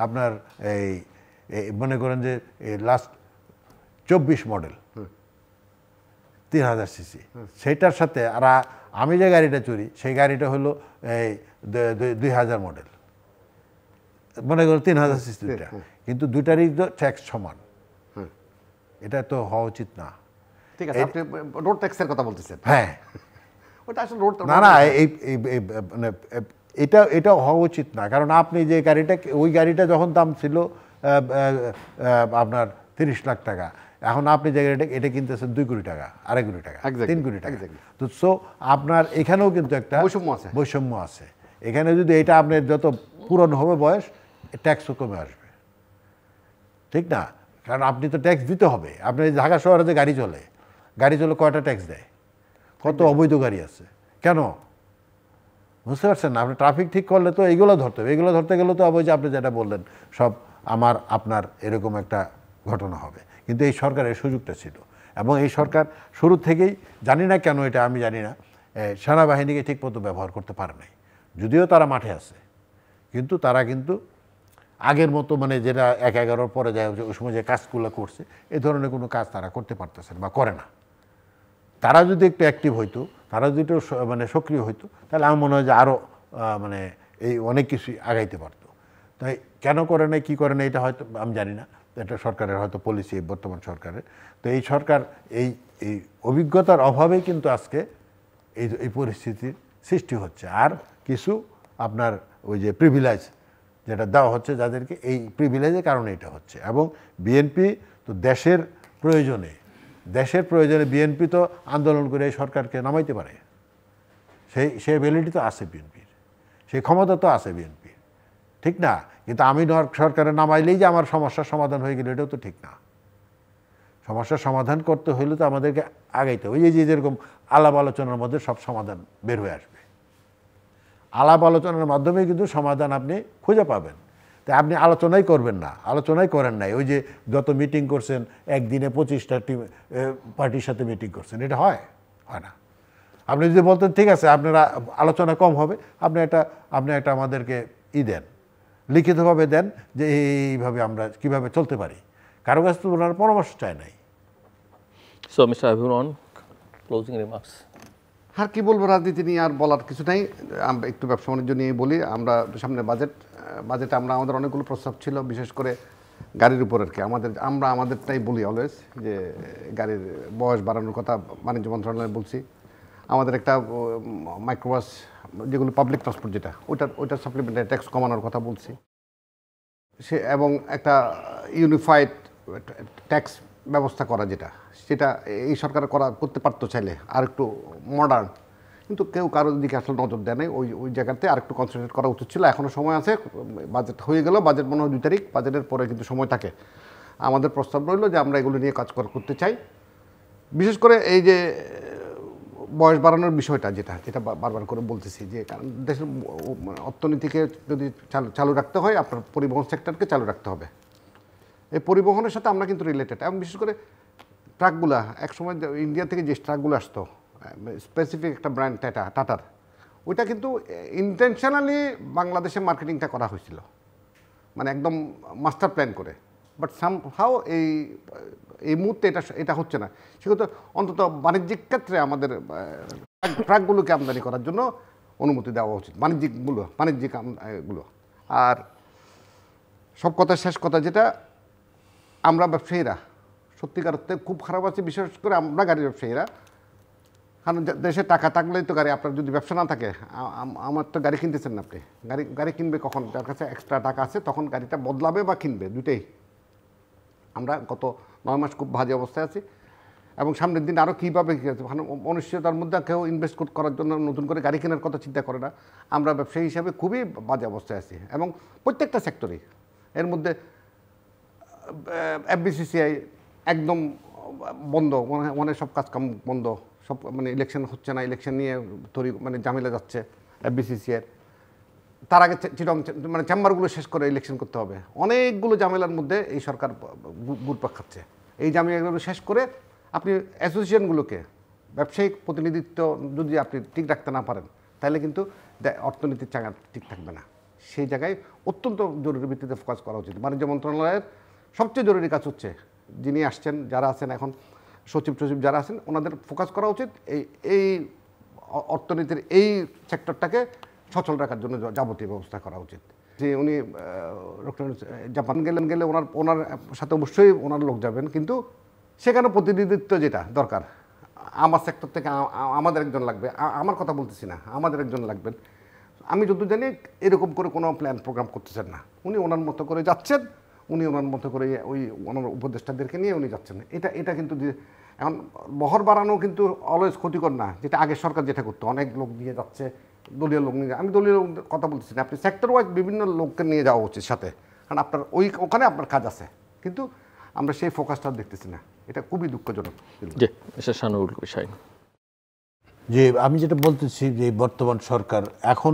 আপনার এই মনে করেন যে লাস্ট 24 মডেল 3000 সিসি, সেটার সাথে আর আমি যে গাড়িটা চড়ি সেই গাড়িটা হলো এই 2000 মডেল, মনে করেন 3000 সিসি, কিন্তু দুইটারই তো ট্যাক্স সমান, এটা তো হওয়া উচিত না। ঠিক আছে, আপনি রোড ট্যাক্সের কথা বলতেছেন, হ্যাঁ ওটা আসলে রোড না মানে এটা হওয়া উচিত না। কারণ আপনি যে গাড়িটা, ওই গাড়িটা যখন দাম ছিল আপনার 30 লাখ টাকা, এখন আপনি যে গাড়িটা এটা কিনতেছেন 2 কোটি টাকা, 2.5 কোটি টাকা, 3 কোটি টাকা, তো সো আপনার এখানেও কিন্তু একটা বৈষম্য আছে। এখানে যদি এটা আপনার যত পুরনো হবে বয়স, ট্যাক্সও কমে আসবে, ঠিক না? কারণ আপনি তো ট্যাক্স দিতে হবে। আপনি ঢাকা শহরে যে গাড়ি চলে, গাড়ি চলে কয়টা ট্যাক্স দেয়, কত অবৈধ গাড়ি আছে, কেন বুঝতে পারছেন না? আপনি ট্রাফিক ঠিক করলে তো এইগুলো ধরতে হবে, এইগুলো ধরতে গেলে তো অবশ্যই আপনি যেটা বললেন সব আমার আপনার এরকম একটা ঘটনা হবে। কিন্তু এই সরকারের সুযোগটা ছিল, এবং এই সরকার শুরু থেকেই, জানি না কেন এটা আমি জানি না, সেনাবাহিনীকে ঠিকমতো ব্যবহার করতে পারে নাই। যদিও তারা মাঠে আছে, কিন্তু তারা কিন্তু আগের মতো মানে যেটা 1-11 পরে যায় ওই সময় যে কাজগুলো করছে এই ধরনের কোনো কাজ তারা করতে পারতেছে না বা করে না। তারা যদি একটু অ্যাক্টিভ হইতো, তারা যদি একটু মানে সক্রিয় হইতো, তাহলে আমার মনে হয় যে আরও মানে এই অনেক কিছুই আগাইতে পারতো। তাই কেন করে নাই, কী করে না, এটা হয়তো আমি জানি না, এটা সরকারের হয়তো পলিসি, বর্তমান সরকারের। তো এই সরকার এই এই অভিজ্ঞতার অভাবেই কিন্তু আজকে এই পরিস্থিতির সৃষ্টি হচ্ছে। আর কিছু আপনার ওই যে প্রিভিলেজ যেটা দেওয়া হচ্ছে যাদেরকে, এই প্রিভিলেজের কারণে এটা হচ্ছে। এবং বিএনপি তো দেশের প্রয়োজনে বিএনপি তো আন্দোলন করে এই সরকারকে নামাইতে পারে, সেই এবিলিটি তো আছে বিএনপির, সেই ক্ষমতা তো আছে বিএনপির, ঠিক না? কিন্তু আমি সরকারে নামাইলেই যে আমার সমস্যার সমাধান হয়ে গেল, এটাও তো ঠিক না। সমস্যার সমাধান করতে হইলে তো আমাদেরকে আগাইতে হবে। এই যে যেরকম আলাপ আলোচনার মধ্যে সব সমাধান বের হয়ে আসবে, আলাপ আলোচনার মাধ্যমে কিন্তু সমাধান আপনি খুঁজে পাবেন। তাই আপনি আলোচনাই করবেন না, আলোচনাই করেন নাই, ওই যে যত মিটিং করছেন, একদিনে 25টা পার্টির সাথে মিটিং করছেন, এটা হয় না। আপনি যদি বলতেন ঠিক আছে আপনারা আলোচনা কম হবে, আপনি একটা আমাদেরকে দেন, লিখিতভাবে দেন যে এইভাবে আমরা কিভাবে চলতে পারি, কারো কাছ থেকে ওনার পরামর্শ চায় নাই। So mister Habibur closing remarks. আর কি বলবো, রাজনীতি নিয়ে আর বলার কিছু নাই। আমরা একটু ব্যবসা বাণিজ্য নিয়ে বলি। আমরা সামনে বাজেটে আমাদের অনেকগুলো প্রস্তাব ছিল, বিশেষ করে গাড়ির উপর আর কি। আমাদেরটাই বলি অলওয়েজ যে গাড়ির বয়স বাড়ানোর কথা বাণিজ্য মন্ত্রণালয়ে বলছি। আমাদের একটা মাইক্রোবাস, যেগুলো পাবলিক ট্রান্সপোর্ট, যেটা ওইটার সাপ্লিমেন্টারি ট্যাক্স কমানোর কথা বলছি, এবং একটা ইউনিফাইড ট্যাক্স ব্যবস্থা করা, সেটা এই সরকার করতে পারতো চাইলে, আর একটু মডার্ন। কিন্তু কেউ কারোর দিকে আসলে নজর দেয় নাই। ওই জায়গাতে আর একটু কনসেন্ট্রেট করা উচিত ছিল। এখনও সময় আছে, বাজেট হয়ে গেল, বাজেট মনে হয় 2 তারিখ, বাজেটের পরে কিন্তু সময় থাকে। আমাদের প্রস্তাব রইল যে আমরা এগুলো নিয়ে কাজ করতে চাই। বিশেষ করে এই যে বয়স বাড়ানোর বিষয়টা, যেটা বারবার করে বলতেছি, যে কারণ দেশের অর্থনীতিকে যদি চালু রাখতে হয়, আপনার পরিবহন সেক্টরকে চালু রাখতে হবে। এই পরিবহনের সাথে আমরা কিন্তু রিলেটেড। এবং বিশেষ করে ট্রাকগুলা, একসময় ইন্ডিয়া থেকে যে ট্রাকগুলো আসতো, স্পেসিফিক একটা ব্র্যান্ড টাটার, ওইটা কিন্তু ইন্টেনশনালি বাংলাদেশে মার্কেটিংটা করা হয়েছিল, মানে একদম মাস্টার প্ল্যান করে। বাট সামহাও এই মুহূর্তে এটা হচ্ছে না। সেক্ষেত্রে অন্তত বাণিজ্যিক ক্ষেত্রে আমাদের ট্রাকগুলোকে আমদানি করার জন্য অনুমতি দেওয়া উচিত, বাণিজ্যিকগুলো। আর সব কথা শেষ কথা, যেটা আমরা ব্যবসায়ীরা সত্যিকার অর্থে খুব খারাপ আছে, বিশেষ করে আমরা গাড়ির ব্যবসায়ীরা। কারণ দেশে টাকা থাকলেই তো গাড়ি, আপনার যদি ব্যবসা না থাকে, আমার তো গাড়ি কিনতেছেন না, আপনি গাড়ি কিনবে কখন? যার কাছে এক্সট্রা টাকা আছে তখন গাড়িটা বদলাবে বা কিনবে, দুটেই। আমরা গত 9 মাস খুব বাজে অবস্থায় আছি, এবং সামনের দিন আরও কীভাবে অনিশ্চয়তার মধ্যে কেউ ইনভেস্ট করার জন্য নতুন করে গাড়ি কেনার কথা চিন্তা করে না। আমরা ব্যবসায়ী হিসাবে খুবই বাজে অবস্থায় আছি, এবং প্রত্যেকটা সেক্টরেই। এর মধ্যে এফবিসিসিআই একদম বন্ধ, মানে সব কাজকাম বন্ধ, সব মানে ইলেকশন হচ্ছে না, ইলেকশন নিয়ে ঝামেলা যাচ্ছে এফবিসিসিআইয়ের। তার আগে মানে চেম্বারগুলো শেষ করে ইলেকশন করতে হবে। অনেকগুলো ঝামেলার মধ্যে এই সরকার ঘুরপাক খাচ্ছে। এই ঝামেলাগুলো শেষ করে আপনি অ্যাসোসিয়েশনগুলোকে, ব্যবসায়িক প্রতিনিধিত্ব যদি আপনি ঠিক রাখতে না পারেন, তাহলে কিন্তু অর্থনীতির চাঙা ঠিক থাকবে না। সেই জায়গায় অত্যন্ত জরুরি ভিত্তিতে ফোকাস করা উচিত। বাণিজ্য মন্ত্রণালয়ের সবচেয়ে জরুরি কাজ হচ্ছে, যিনি আসছেন, যারা আছেন এখন, সচিব যারা আছেন, ওনাদের ফোকাস করা উচিত এই অর্থনীতির এই সেক্টরটাকে সচল রাখার জন্য যাবতীয় ব্যবস্থা করা উচিত। যে উনি জাপান গেলে ওনার সাথে অবশ্যই ওনার লোক যাবেন, কিন্তু সেখানে প্রতিনিধিত্ব যেটা দরকার, আমার সেক্টর থেকে আমাদের একজন লাগবে। আমার কথা বলতেছি না, আমাদের একজন লাগবেন। আমি যত জানি এরকম করে কোনো প্ল্যান প্রোগ্রাম করতেছেন না। উনি ওনার মতো করে যাচ্ছেন, উনি ওনার মতো করে ওনার উপদেষ্টাদেরকে নিয়ে উনি যাচ্ছেন। এটা কিন্তু এখন বহর বাড়ানো কিন্তু অলওয়েজ ক্ষতিকর না, যেটা আগের সরকার যেটা করতো, অনেক লোক নিয়ে যাচ্ছে, দলীয় লোক নিয়ে। আমি দলীয় কথা বলতেছি না, আপনি সেক্টর ওয়াইজ বিভিন্ন লোককে নিয়ে যাওয়া উচিত সাথে, কারণ ওখানে আপনার কাজ আছে। কিন্তু আমরা সেই ফোকাসটা দেখতেছি না। এটা খুবই দুঃখজনক। জি, মিস্টার শানুরুল কবির শাহীন। যে আমি যেটা বলতেছি যে বর্তমান সরকার এখন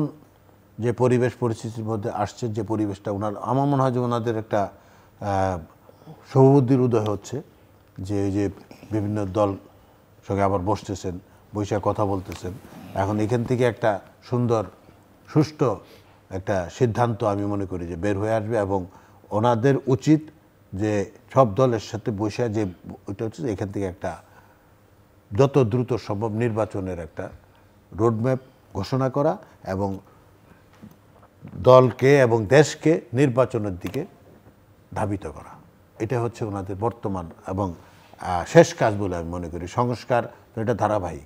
যে পরিবেশ পরিস্থিতির মধ্যে আসছে, যে পরিবেশটা আমার মনে হয় যে ওনাদের একটা শুভবুদ্ধির উদয় হচ্ছে, যে যে বিভিন্ন দল সঙ্গে আবার বসতেছেন, বৈশাখ কথা বলতেছেন। এখন এখান থেকে একটা সুন্দর সুষ্ঠু একটা সিদ্ধান্ত আমি মনে করি যে বের হয়ে আসবে, এবং ওনাদের উচিত যে সব দলের সাথে বসে যে ওইটা হচ্ছে এখান থেকে একটা যত দ্রুত সম্ভব নির্বাচনের একটা রোডম্যাপ ঘোষণা করা এবং দলকে এবং দেশকে নির্বাচনের দিকে ধাবিত করা। এটা হচ্ছে ওনাদের বর্তমান এবং শেষ কাজ বলে আমি মনে করি। সংস্কার তো এটা ধারাবাহিক,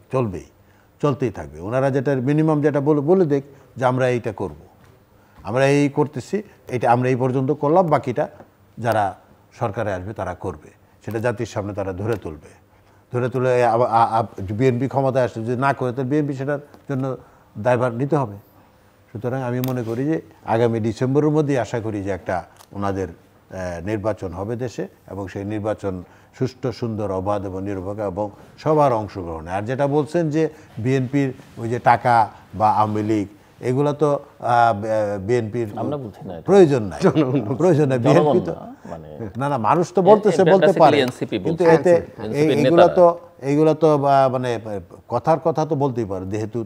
চলতেই থাকবে। ওনারা যেটা মিনিমাম যেটা বলে দেখ যে আমরা এইটা করব, আমরা এই করতেছি, এটা আমরা এই পর্যন্ত করলাম, বাকিটা যারা সরকারে আসবে তারা করবে, সেটা জাতির সামনে তারা ধরে তুলে বিএনপি ক্ষমতায় আসলে যদি না করে তাহলে বিএনপি সেটার জন্য দায়ভার নিতে হবে। সুতরাং আমি মনে করি যে আগামী ডিসেম্বরের মধ্যেই আশা করি যে একটা ওনাদের নির্বাচন হবে দেশে, এবং সেই নির্বাচন সুষ্ঠু, সুন্দর, অবাধ এবং নিরপেক্ষ এবং সবার অংশগ্রহণে। আর যেটা বলছেন যে বিএনপির ওই যে টাকা বা আওয়ামী লীগ, এগুলো তো বিএনপির প্রয়োজন নাই, বিএনপি তো না মানুষ তো বলতে পারে, কিন্তু এতে এইগুলো তো মানে কথার কথা তো বলতেই পারে, যেহেতু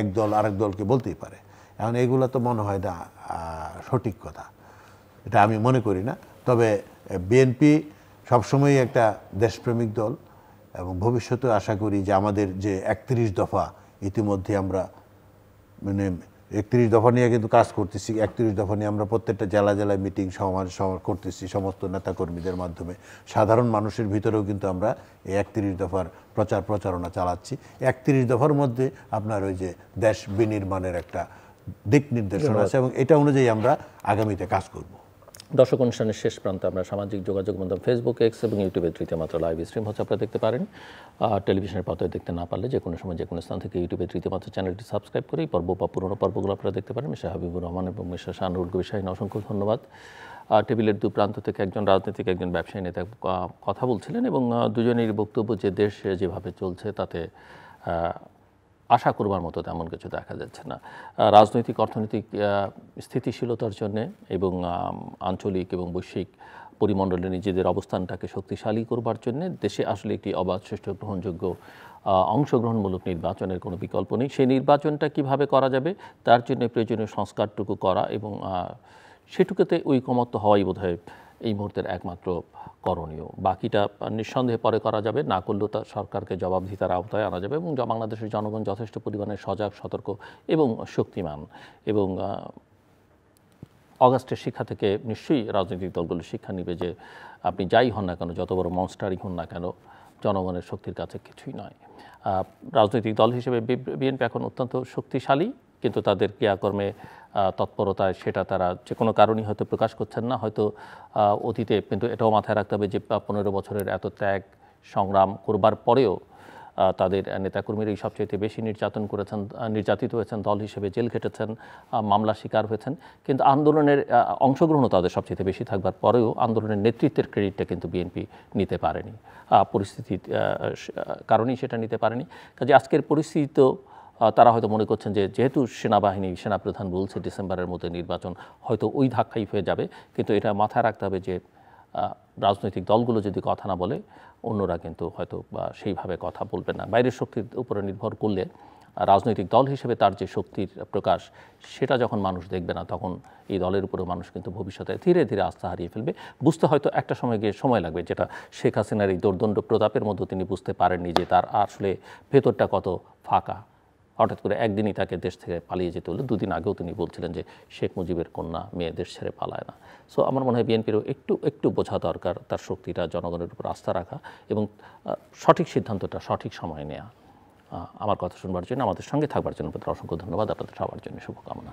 এক দল আরেক দলকে বলতেই পারে। এখন এইগুলো তো মনে হয় না সঠিক কথা, এটা আমি মনে করি না। তবে বিএনপি সবসময়ই একটা দেশপ্রেমিক দল, এবং ভবিষ্যতে আশা করি যে আমাদের যে 31 দফা ইতিমধ্যে আমরা মানে 31 দফা নিয়ে কিন্তু কাজ করতেছি। 31 দফা নিয়ে আমরা প্রত্যেকটা জেলায় মিটিং সমাবেশ করতেছি সমস্ত নেতাকর্মীদের মাধ্যমে। সাধারণ মানুষের ভিতরেও কিন্তু আমরা এই 31 দফার প্রচারণা চালাচ্ছি। 31 দফার মধ্যে আপনার ওই যে দেশ বিনির্মাণের একটা দিক নির্দেশনা আছে, এবং এটা অনুযায়ী আমরা আগামীতে কাজ করব। দর্শক, অনুষ্ঠানের শেষ প্রান্তে আমরা সামাজিক যোগাযোগ মাধ্যম ফেসবুক, এক্স এবং ইউটিউবে তৃতীয় মাত্রা লাইভ স্ট্রিম হচ্ছে, আপনারা দেখতে পারেন। টেলিভিশনের পাতায় দেখতে না পারলে যে কোনো সময় যে কোনো স্থান থেকে ইউটিউবে তৃতীয় মাত্রা চ্যানেলটি সাবস্ক্রাইব করে এই পর্ব বা পুরোনো পর্বগুলো আপনারা দেখতে পারেন। মিস্টার হাবিবুর রহমান এবং মিস্টার শানুরুল কবির শাহীন, অসংখ্য ধন্যবাদ। টেবিলের দু প্রান্ত থেকে একজন রাজনীতিক, একজন ব্যবসায়ী নেতা কথা বলছিলেন, এবং দুজনেরই বক্তব্য যে দেশ যেভাবে চলছে তাতে আশা করবার মতো তেমন কিছু দেখা যাচ্ছে না। রাজনৈতিক অর্থনৈতিক স্থিতিশীলতার জন্যে এবং আঞ্চলিক এবং বৈশ্বিক পরিমণ্ডলে নিজেদের অবস্থানটাকে শক্তিশালী করবার জন্য দেশে আসলে একটি অবাধ, সুষ্ঠু, গ্রহণযোগ্য অংশগ্রহণমূলক নির্বাচনের কোনো বিকল্প নেই। সেই নির্বাচনটা কিভাবে করা যাবে তার জন্য প্রয়োজনীয় সংস্কারটুকু করা এবং সেটুকুতে ঐকমত্য হওয়াই বোধহয় এই মুহূর্তের একমাত্র করণীয়। বাকিটা নিঃসন্দেহে পরে করা যাবে, না করলেও তা সরকারকে জবাবদিহিতার আওতায় আনা যাবে, এবং বাংলাদেশের জনগণ যথেষ্ট পরিমাণে সজাগ, সতর্ক এবং শক্তিমান। এবং অগাস্টের শিক্ষা থেকে নিশ্চয়ই রাজনৈতিক দলগুলো শিক্ষা নেবে যে আপনি যাই হন না কেন, যত বড় মনস্টারই হন না কেন, জনগণের শক্তির কাছে কিছুই নয়। রাজনৈতিক দল হিসেবে বিএনপি এখন অত্যন্ত শক্তিশালী, কিন্তু তাদের ক্রিয়াকর্মে তৎপরতায় সেটা তারা যে কোনো কারণেই হয়তো প্রকাশ করছেন না, হয়তো অতীতে। কিন্তু এটাও মাথায় রাখতে হবে যে 15 বছরের এত ত্যাগ সংগ্রাম করবার পরেও তাদের নেতাকর্মীরাই সবচেয়ে বেশি নির্যাতিত হয়েছেন, দল হিসেবে জেল খেটেছেন, মামলা শিকার হয়েছেন। কিন্তু আন্দোলনের অংশগ্রহণও তাদের সবচেয়ে বেশি থাকবার পরেও আন্দোলনের নেতৃত্বের ক্রেডিটটা কিন্তু বিএনপি নিতে পারেনি, পরিস্থিতির কারণেই সেটা নিতে পারেনি। কাজে আজকের পরিস্থিতি তো তারা হয়তো মনে করছেন যে যেহেতু সেনাপ্রধান বলছে ডিসেম্বরের মধ্যে নির্বাচন, হয়তো ওই ধাক্কাই হয়ে যাবে। কিন্তু এটা মাথায় রাখতে হবে যে রাজনৈতিক দলগুলো যদি কথা না বলে, অন্যরা কিন্তু হয়তো সেইভাবে কথা বলবে না। বাইরের শক্তির উপরে নির্ভর করলে রাজনৈতিক দল হিসেবে তার যে শক্তির প্রকাশ, সেটা যখন মানুষ দেখবে না, তখন এই দলের উপরে মানুষ কিন্তু ভবিষ্যতে ধীরে ধীরে আস্থা হারিয়ে ফেলবে। বুঝতে হয়তো একটা সময় গিয়ে সময় লাগবে, যেটা শেখ হাসিনার এই দোর্দণ্ড প্রতাপের মধ্যে তিনি বুঝতে পারেননি যে তার আসলে ভেতরটা কত ফাঁকা। হঠাৎ করে একদিনই তাকে দেশ থেকে পালিয়ে যেতে হলো। 2 দিন আগেও তিনি বলছিলেন যে শেখ মুজিবের কন্যা মেয়ে দেশ ছেড়ে পালায় না। সো আমার মনে হয় বিএনপিরও একটু বোঝা দরকার তার শক্তিটা, জনগণের উপর আস্থা রাখা এবং সঠিক সিদ্ধান্তটা সঠিক সময়ে নেওয়া। আমার কথা শুনবার জন্য, আমাদের সঙ্গে থাকবার জন্য অসংখ্য ধন্যবাদ। আপনাদের সবার জন্য শুভকামনা।